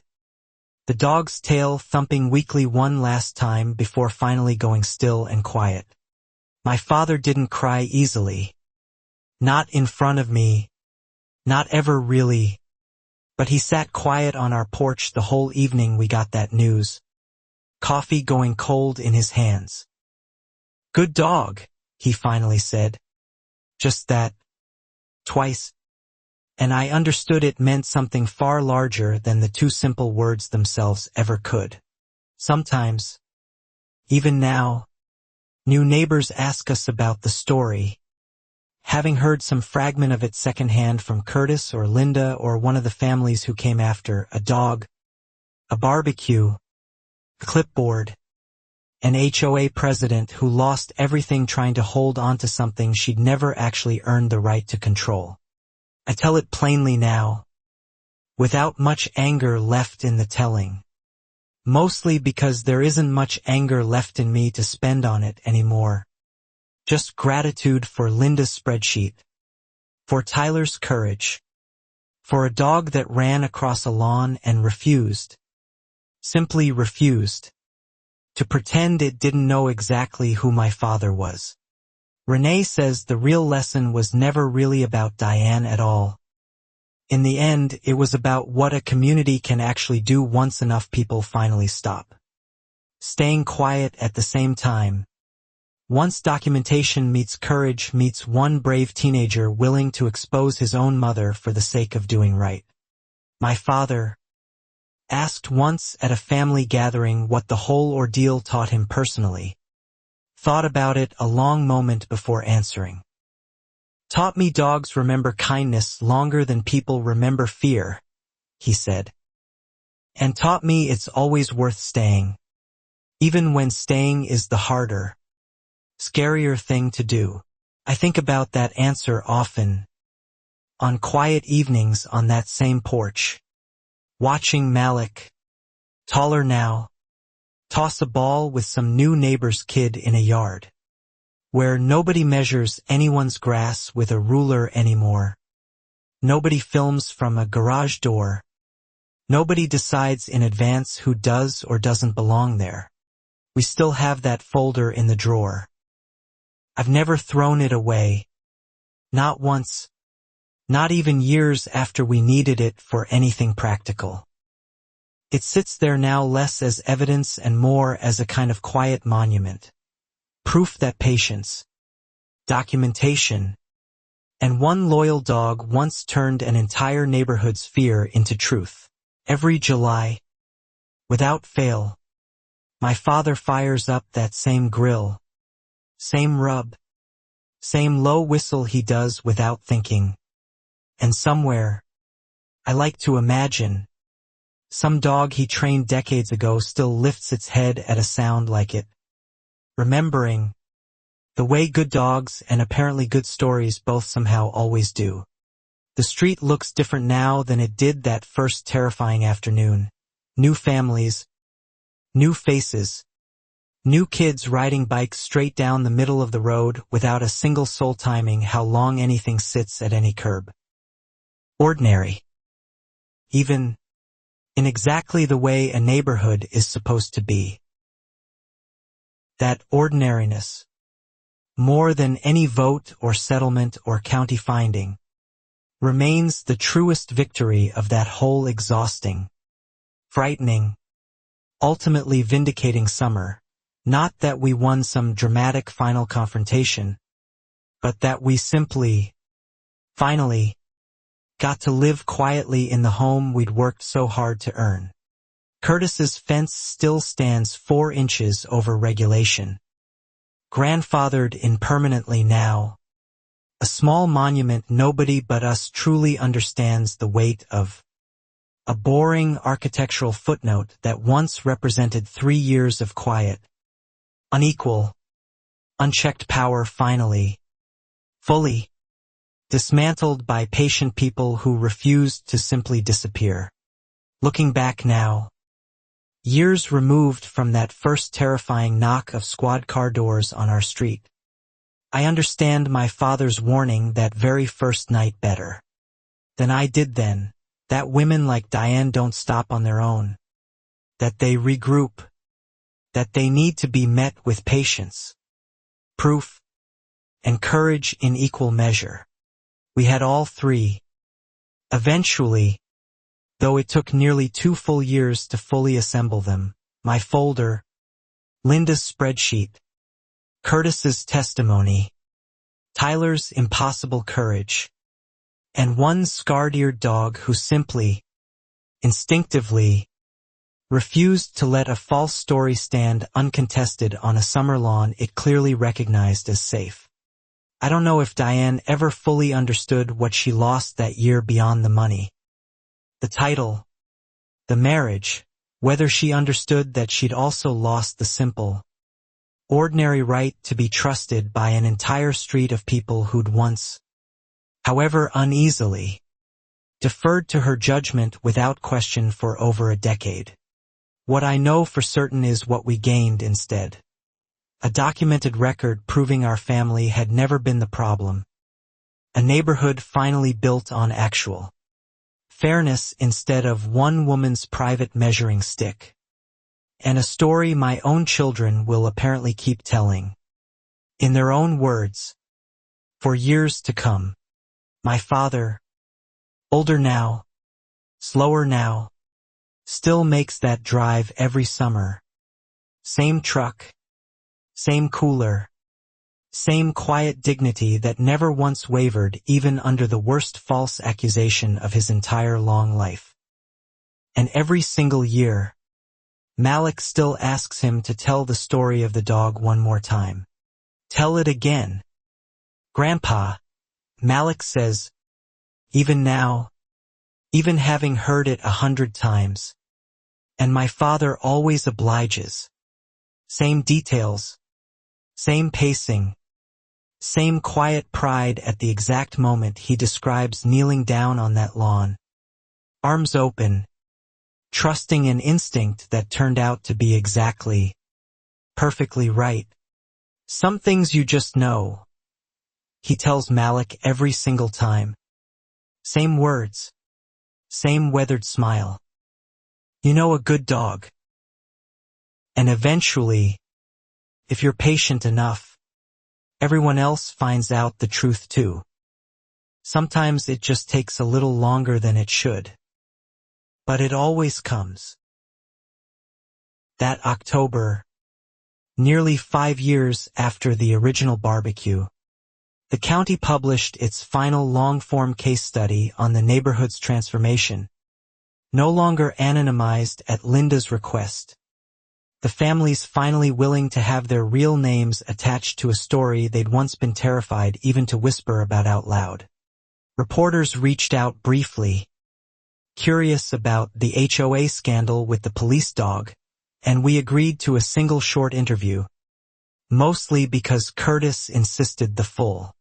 The dog's tail thumping weakly one last time before finally going still and quiet. My father didn't cry easily. Not in front of me. Not ever really. But he sat quiet on our porch the whole evening we got that news. Coffee going cold in his hands. Good dog, he finally said. Just that. Twice. And I understood it meant something far larger than the two simple words themselves ever could. Sometimes, even now, new neighbors ask us about the story. Having heard some fragment of it secondhand from Curtis or Linda or one of the families who came after, a dog, a barbecue, a clipboard, an HOA president who lost everything trying to hold on to something she'd never actually earned the right to control. I tell it plainly now, without much anger left in the telling. Mostly because there isn't much anger left in me to spend on it anymore. Just gratitude for Linda's spreadsheet, for Tyler's courage, for a dog that ran across a lawn and refused, simply refused, to pretend it didn't know exactly who my father was. Renee says the real lesson was never really about Diane at all. In the end, it was about what a community can actually do once enough people finally stop staying quiet at the same time. Once documentation meets courage meets one brave teenager willing to expose his own mother for the sake of doing right. My father asked once at a family gathering what the whole ordeal taught him personally. Thought about it a long moment before answering. Taught me dogs remember kindness longer than people remember fear, he said. And taught me it's always worth staying, even when staying is the harder, scarier thing to do. I think about that answer often. On quiet evenings on that same porch, watching Malik, taller now, toss a ball with some new neighbor's kid in a yard, where nobody measures anyone's grass with a ruler anymore. Nobody films from a garage door. Nobody decides in advance who does or doesn't belong there. We still have that folder in the drawer. I've never thrown it away. Not once. Not even years after we needed it for anything practical. It sits there now less as evidence and more as a kind of quiet monument. Proof that patience, documentation, and one loyal dog once turned an entire neighborhood's fear into truth. Every July, without fail, my father fires up that same grill, same rub, same low whistle he does without thinking. And somewhere, I like to imagine, some dog he trained decades ago still lifts its head at a sound like it, remembering the way good dogs and apparently good stories both somehow always do. The street looks different now than it did that first terrifying afternoon. New families, new faces, new kids riding bikes straight down the middle of the road without a single soul timing how long anything sits at any curb. Ordinary. Even in exactly the way a neighborhood is supposed to be. That ordinariness, more than any vote or settlement or county finding, remains the truest victory of that whole exhausting, frightening, ultimately vindicating summer. Not that we won some dramatic final confrontation, but that we simply, finally, got to live quietly in the home we'd worked so hard to earn. Curtis's fence still stands 4 inches over regulation. Grandfathered in permanently now. A small monument nobody but us truly understands the weight of. A boring architectural footnote that once represented 3 years of quiet. Unequal, unchecked power finally, fully, dismantled by patient people who refused to simply disappear. Looking back now, years removed from that first terrifying knock of squad car doors on our street, I understand my father's warning that very first night better than I did then, that women like Diane don't stop on their own, that they regroup, that they need to be met with patience, proof, and courage in equal measure. We had all 3. Eventually, though it took nearly 2 full years to fully assemble them, my folder, Linda's spreadsheet, Curtis's testimony, Tyler's impossible courage, and one scarred-eared dog who simply, instinctively, refused to let a false story stand uncontested on a summer lawn it clearly recognized as safe. I don't know if Diane ever fully understood what she lost that year beyond the money. The title, the marriage, whether she understood that she'd also lost the simple, ordinary right to be trusted by an entire street of people who'd once, however uneasily, deferred to her judgment without question for over a decade. What I know for certain is what we gained instead. A documented record proving our family had never been the problem. A neighborhood finally built on actual fairness instead of one woman's private measuring stick. And a story my own children will apparently keep telling. In their own words. For years to come. My father, older now, slower now, still makes that drive every summer. Same truck, same cooler, same quiet dignity that never once wavered even under the worst false accusation of his entire long life. And every single year, Malik still asks him to tell the story of the dog one more time. Tell it again. Grandpa, Malik says, even now, even having heard it 100 times. And my father always obliges. Same details, same pacing, same quiet pride at the exact moment he describes kneeling down on that lawn. Arms open, trusting an instinct that turned out to be exactly, perfectly right. Some things you just know, he tells Malik every single time. Same words, same weathered smile. You know a good dog. And eventually, if you're patient enough, everyone else finds out the truth too. Sometimes it just takes a little longer than it should. But it always comes. That October, nearly 5 years after the original barbecue, the county published its final long-form case study on the neighborhood's transformation, no longer anonymized at Linda's request. The families finally willing to have their real names attached to a story they'd once been terrified even to whisper about out loud. Reporters reached out briefly, curious about the HOA scandal with the police dog, and we agreed to a single short interview, mostly because Curtis insisted the full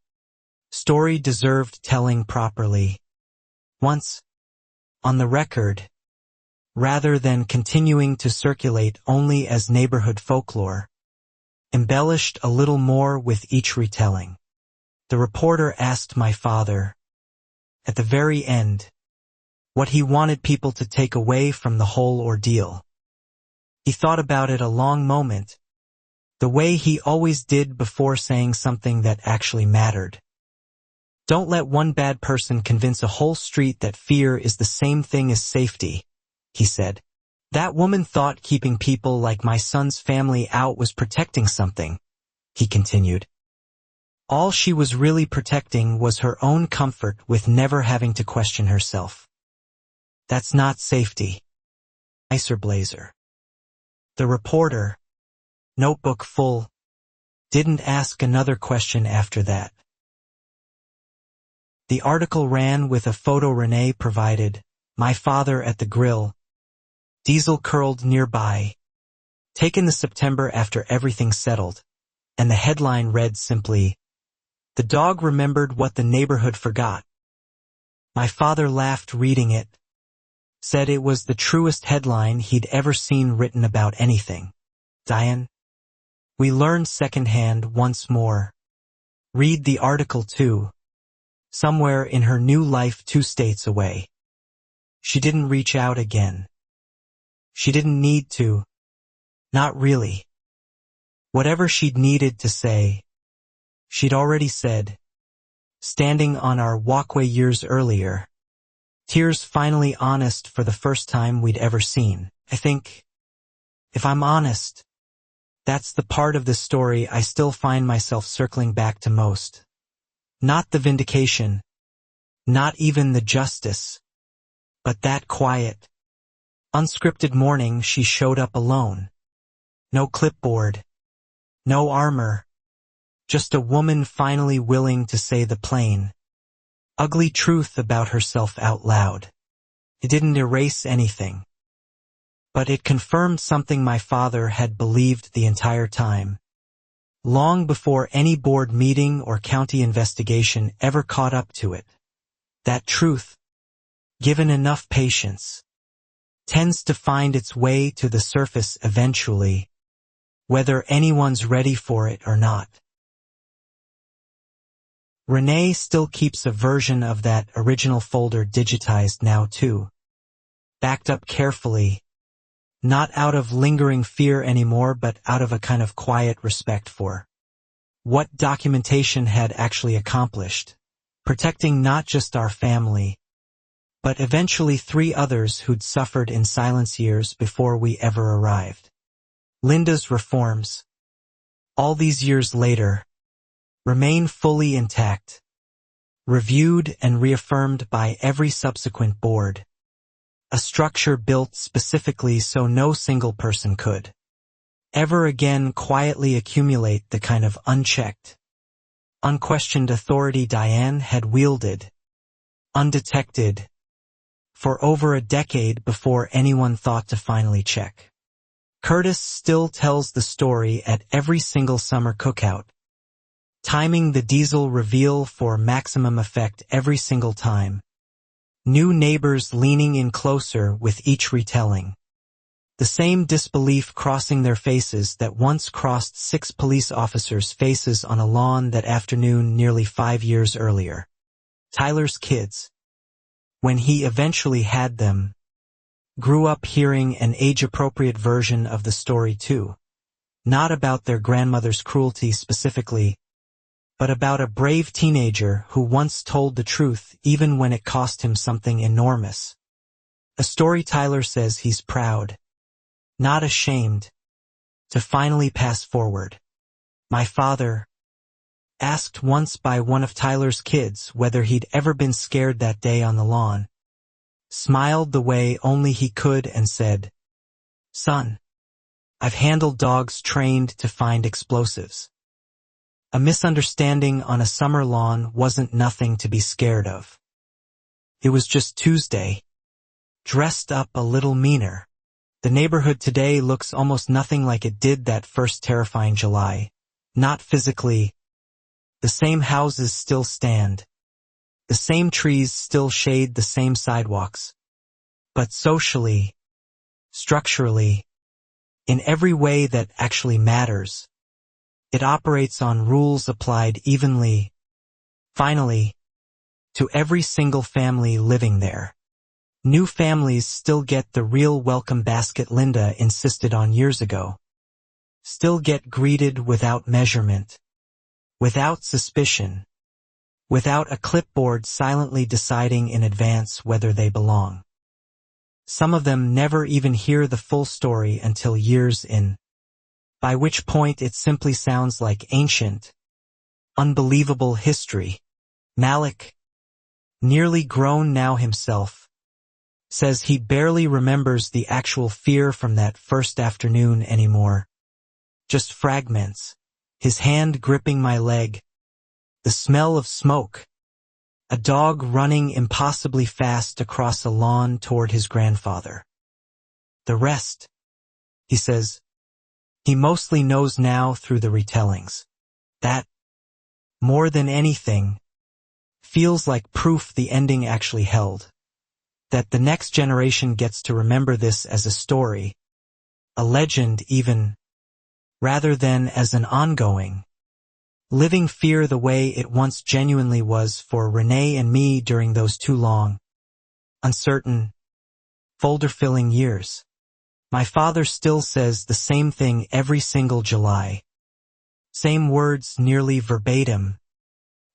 story deserved telling properly. Once, on the record, rather than continuing to circulate only as neighborhood folklore, embellished a little more with each retelling. The reporter asked my father, at the very end, what he wanted people to take away from the whole ordeal. He thought about it a long moment, the way he always did before saying something that actually mattered. Don't let one bad person convince a whole street that fear is the same thing as safety, he said. That woman thought keeping people like my son's family out was protecting something, he continued. All she was really protecting was her own comfort with never having to question herself. That's not safety. Nicer blazer. The reporter, notebook full, didn't ask another question after that. The article ran with a photo Renee provided, my father at the grill, diesel curled nearby, taken the September after everything settled, and the headline read simply, "The dog remembered what the neighborhood forgot." My father laughed reading it, said it was the truest headline he'd ever seen written about anything. Diane, we learned secondhand once more. Read the article too. Somewhere in her new life 2 states away. She didn't reach out again. She didn't need to. Not really. Whatever she'd needed to say, she'd already said. Standing on our walkway years earlier, tears finally honest for the first time we'd ever seen. I think, if I'm honest, that's the part of the story I still find myself circling back to most. Not the vindication, not even the justice, but that quiet, unscripted morning she showed up alone. No clipboard, no armor, just a woman finally willing to say the plain, ugly truth about herself out loud. It didn't erase anything, but it confirmed something my father had believed the entire time. Long before any board meeting or county investigation ever caught up to it. That truth, given enough patience, tends to find its way to the surface eventually, whether anyone's ready for it or not. Renee still keeps a version of that original folder digitized now too, backed up carefully, not out of lingering fear anymore but out of a kind of quiet respect for what documentation had actually accomplished, protecting not just our family, but eventually 3 others who'd suffered in silence years before we ever arrived. Linda's reforms, all these years later, remain fully intact, reviewed and reaffirmed by every subsequent board. A structure built specifically so no single person could ever again quietly accumulate the kind of unchecked, unquestioned authority Diane had wielded, undetected, for over a decade before anyone thought to finally check. Curtis still tells the story at every single summer cookout, timing the diesel reveal for maximum effect every single time. New neighbors leaning in closer with each retelling. The same disbelief crossing their faces that once crossed 6 police officers' faces on a lawn that afternoon nearly 5 years earlier. Tyler's kids, when he eventually had them, grew up hearing an age-appropriate version of the story too. Not about their grandmother's cruelty specifically, but about a brave teenager who once told the truth even when it cost him something enormous. A story Tyler says he's proud, not ashamed, to finally pass forward. My father, asked once by one of Tyler's kids whether he'd ever been scared that day on the lawn, smiled the way only he could and said, "Son, I've handled dogs trained to find explosives." A misunderstanding on a summer lawn wasn't nothing to be scared of. It was just Tuesday, dressed up a little meaner. The neighborhood today looks almost nothing like it did that first terrifying July. Not physically. The same houses still stand. The same trees still shade the same sidewalks. But socially, structurally, in every way that actually matters, it operates on rules applied evenly, finally, to every single family living there. New families still get the real welcome basket Linda insisted on years ago. Still get greeted without measurement, without suspicion, without a clipboard silently deciding in advance whether they belong. Some of them never even hear the full story until years in, by which point it simply sounds like ancient, unbelievable history. Malik, nearly grown now himself, says he barely remembers the actual fear from that first afternoon anymore. Just fragments, his hand gripping my leg, the smell of smoke, a dog running impossibly fast across a lawn toward his grandfather. The rest, he says, he mostly knows now through the retellings. That, more than anything, feels like proof the ending actually held. That the next generation gets to remember this as a story, a legend even, rather than as an ongoing, living fear the way it once genuinely was for Renee and me during those too long, uncertain, folder-filling years. My father still says the same thing every single July. Same words nearly verbatim.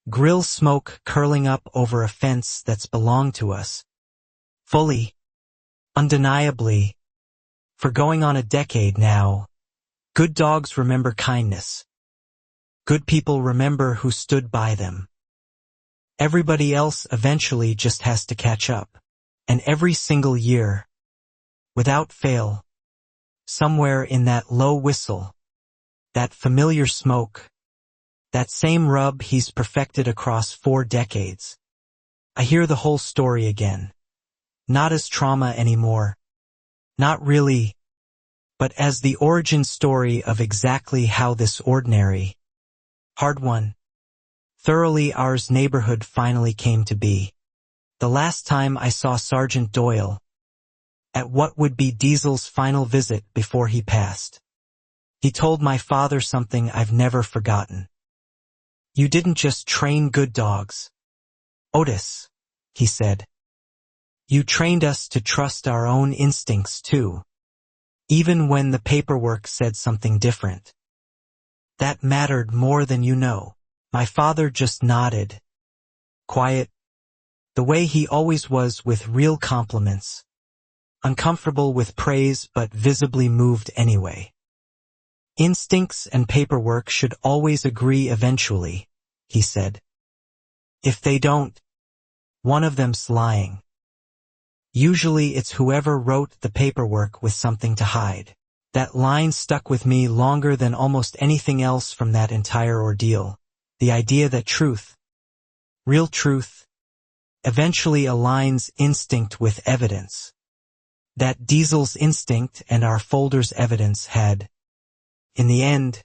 Grill smoke curling up over a fence that's belonged to us. Fully, undeniably, for going on a decade now, good dogs remember kindness. Good people remember who stood by them. Everybody else eventually just has to catch up. And every single year, without fail, somewhere in that low whistle, that familiar smoke, that same rub he's perfected across 4 decades, I hear the whole story again. Not as trauma anymore. Not really, but as the origin story of exactly how this ordinary, hard-won, thoroughly ours neighborhood finally came to be. The last time I saw Sergeant Doyle, at what would be Diesel's final visit before he passed, he told my father something I've never forgotten. You didn't just train good dogs, Otis, he said. You trained us to trust our own instincts too, even when the paperwork said something different. That mattered more than you know. My father just nodded, quiet, the way he always was with real compliments, uncomfortable with praise but visibly moved anyway. Instincts and paperwork should always agree eventually, he said. If they don't, one of them's lying. Usually it's whoever wrote the paperwork with something to hide. That line stuck with me longer than almost anything else from that entire ordeal. The idea that truth, real truth, eventually aligns instinct with evidence. That Diesel's instinct and our folder's evidence had, in the end,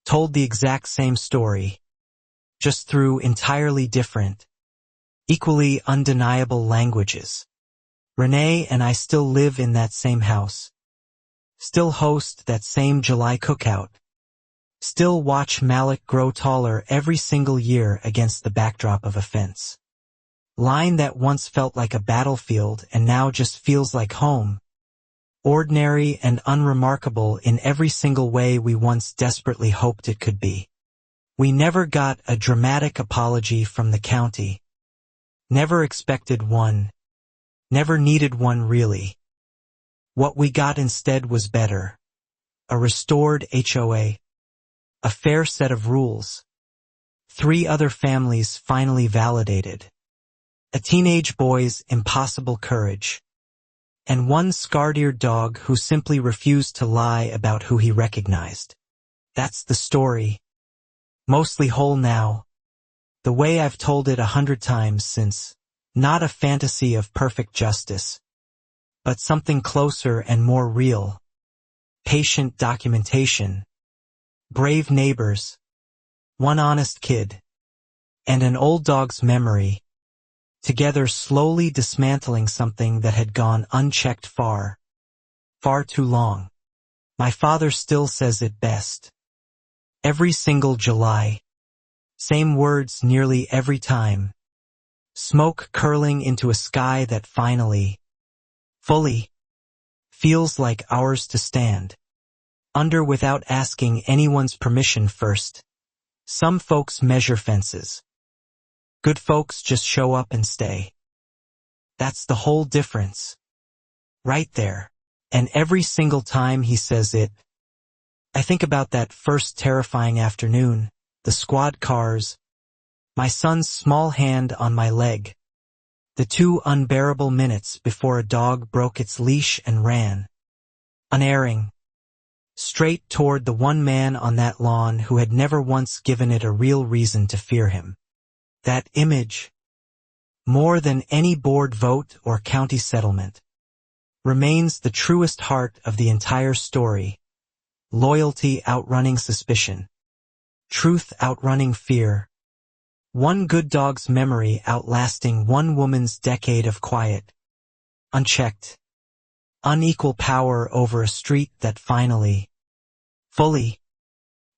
told the exact same story, just through entirely different, equally undeniable languages. Renee and I still live in that same house. Still host that same July cookout. Still watch Malik grow taller every single year against the backdrop of a fence. Line that once felt like a battlefield and now just feels like home. Ordinary and unremarkable in every single way we once desperately hoped it could be. We never got a dramatic apology from the county. Never expected one. Never needed one really. What we got instead was better. A restored HOA. A fair set of rules. 3 other families finally validated. A teenage boy's impossible courage. And one scarred-eared dog who simply refused to lie about who he recognized. That's the story. Mostly whole now. The way I've told it 100 times since. Not a fantasy of perfect justice, but something closer and more real. Patient documentation. Brave neighbors. One honest kid. And an old dog's memory. Together slowly dismantling something that had gone unchecked far too long. My father still says it best. Every single July. Same words nearly every time. Smoke curling into a sky that finally, fully, feels like ours to stand under without asking anyone's permission first. Some folks measure fences. Good folks just show up and stay. That's the whole difference. Right there. And every single time he says it, I think about that first terrifying afternoon, the squad cars, my son's small hand on my leg, the 2 unbearable minutes before a dog broke its leash and ran, unerring, straight toward the one man on that lawn who had never once given it a real reason to fear him. That image, more than any board vote or county settlement, remains the truest heart of the entire story. Loyalty outrunning suspicion, truth outrunning fear, one good dog's memory outlasting one woman's decade of quiet, unchecked, unequal power over a street that finally, fully,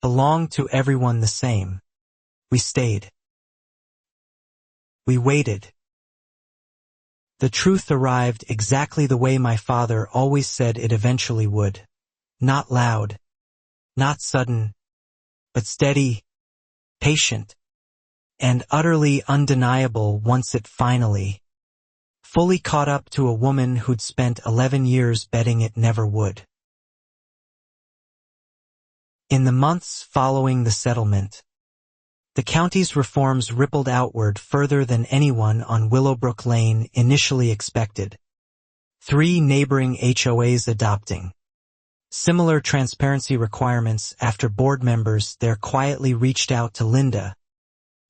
belonged to everyone the same. We stayed. We waited. The truth arrived exactly the way my father always said it eventually would. Not loud, not sudden, but steady, patient, and utterly undeniable once it finally, fully caught up to a woman who'd spent 11 years betting it never would. In the months following the settlement, the county's reforms rippled outward further than anyone on Willowbrook Lane initially expected. 3 neighboring HOAs adopting similar transparency requirements after board members there quietly reached out to Linda,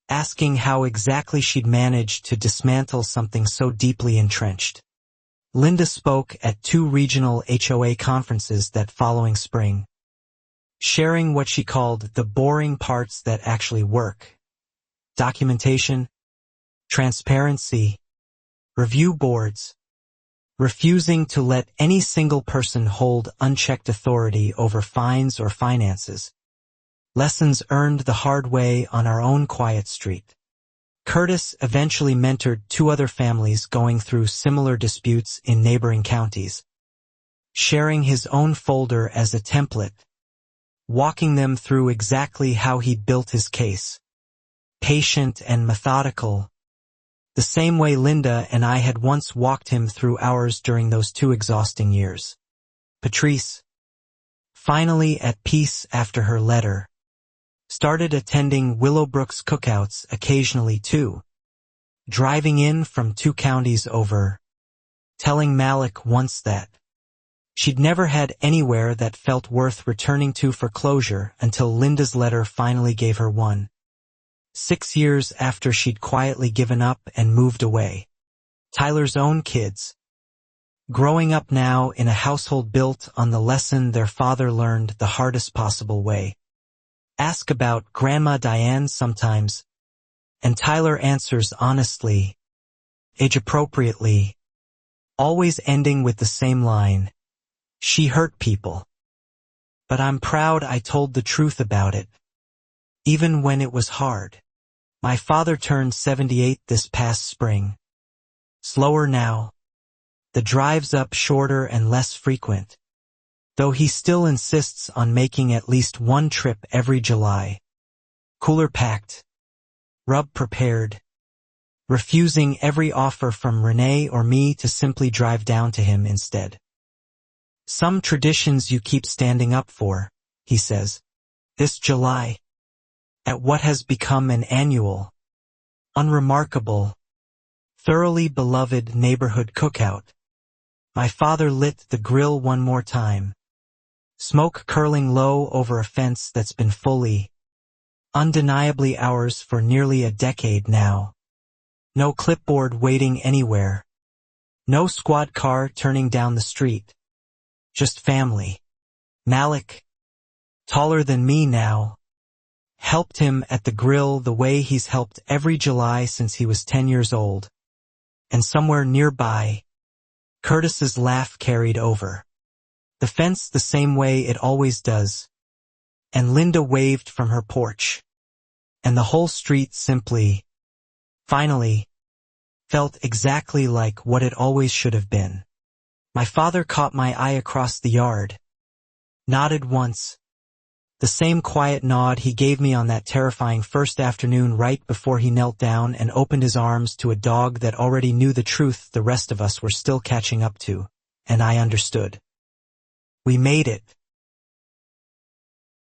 asking how exactly she'd managed to dismantle something so deeply entrenched. Linda spoke at 2 regional HOA conferences that following spring, sharing what she called the boring parts that actually work: documentation, transparency, review boards, refusing to let any single person hold unchecked authority over fines or finances. Lessons earned the hard way on our own quiet street. Curtis eventually mentored 2 other families going through similar disputes in neighboring counties, sharing his own folder as a template, walking them through exactly how he'd built his case. Patient and methodical, the same way Linda and I had once walked him through ours during those 2 exhausting years. Patrice, finally at peace after her letter, started attending Willowbrook's cookouts occasionally too, driving in from 2 counties over, telling Malik once that she'd never had anywhere that felt worth returning to for closure until Linda's letter finally gave her one. 6 years after she'd quietly given up and moved away. Tyler's own kids, growing up now in a household built on the lesson their father learned the hardest possible way. Ask about Grandma Diane sometimes, and Tyler answers honestly, age-appropriately, always ending with the same line: "She hurt people. But I'm proud I told the truth about it, even when it was hard." My father turned 78 this past spring. Slower now, the drives up shorter and less frequent, though he still insists on making at least 1 trip every July. Cooler packed, rub prepared, refusing every offer from Renee or me to simply drive down to him instead. "Some traditions you keep standing up for," he says. "This July, at what has become an annual, unremarkable, thoroughly beloved neighborhood cookout, my father lit the grill one more time, smoke curling low over a fence that's been fully, undeniably ours for nearly a decade now. No clipboard waiting anywhere, no squad car turning down the street, just family. Malik, taller than me now, helped him at the grill the way he's helped every July since he was 10 years old. And somewhere nearby, Curtis's laugh carried over. The fence the same way it always does. And Linda waved from her porch. And the whole street simply, finally, felt exactly like what it always should have been. My father caught my eye across the yard, nodded once, the same quiet nod he gave me on that terrifying first afternoon right before he knelt down and opened his arms to a dog that already knew the truth the rest of us were still catching up to, and I understood. We made it.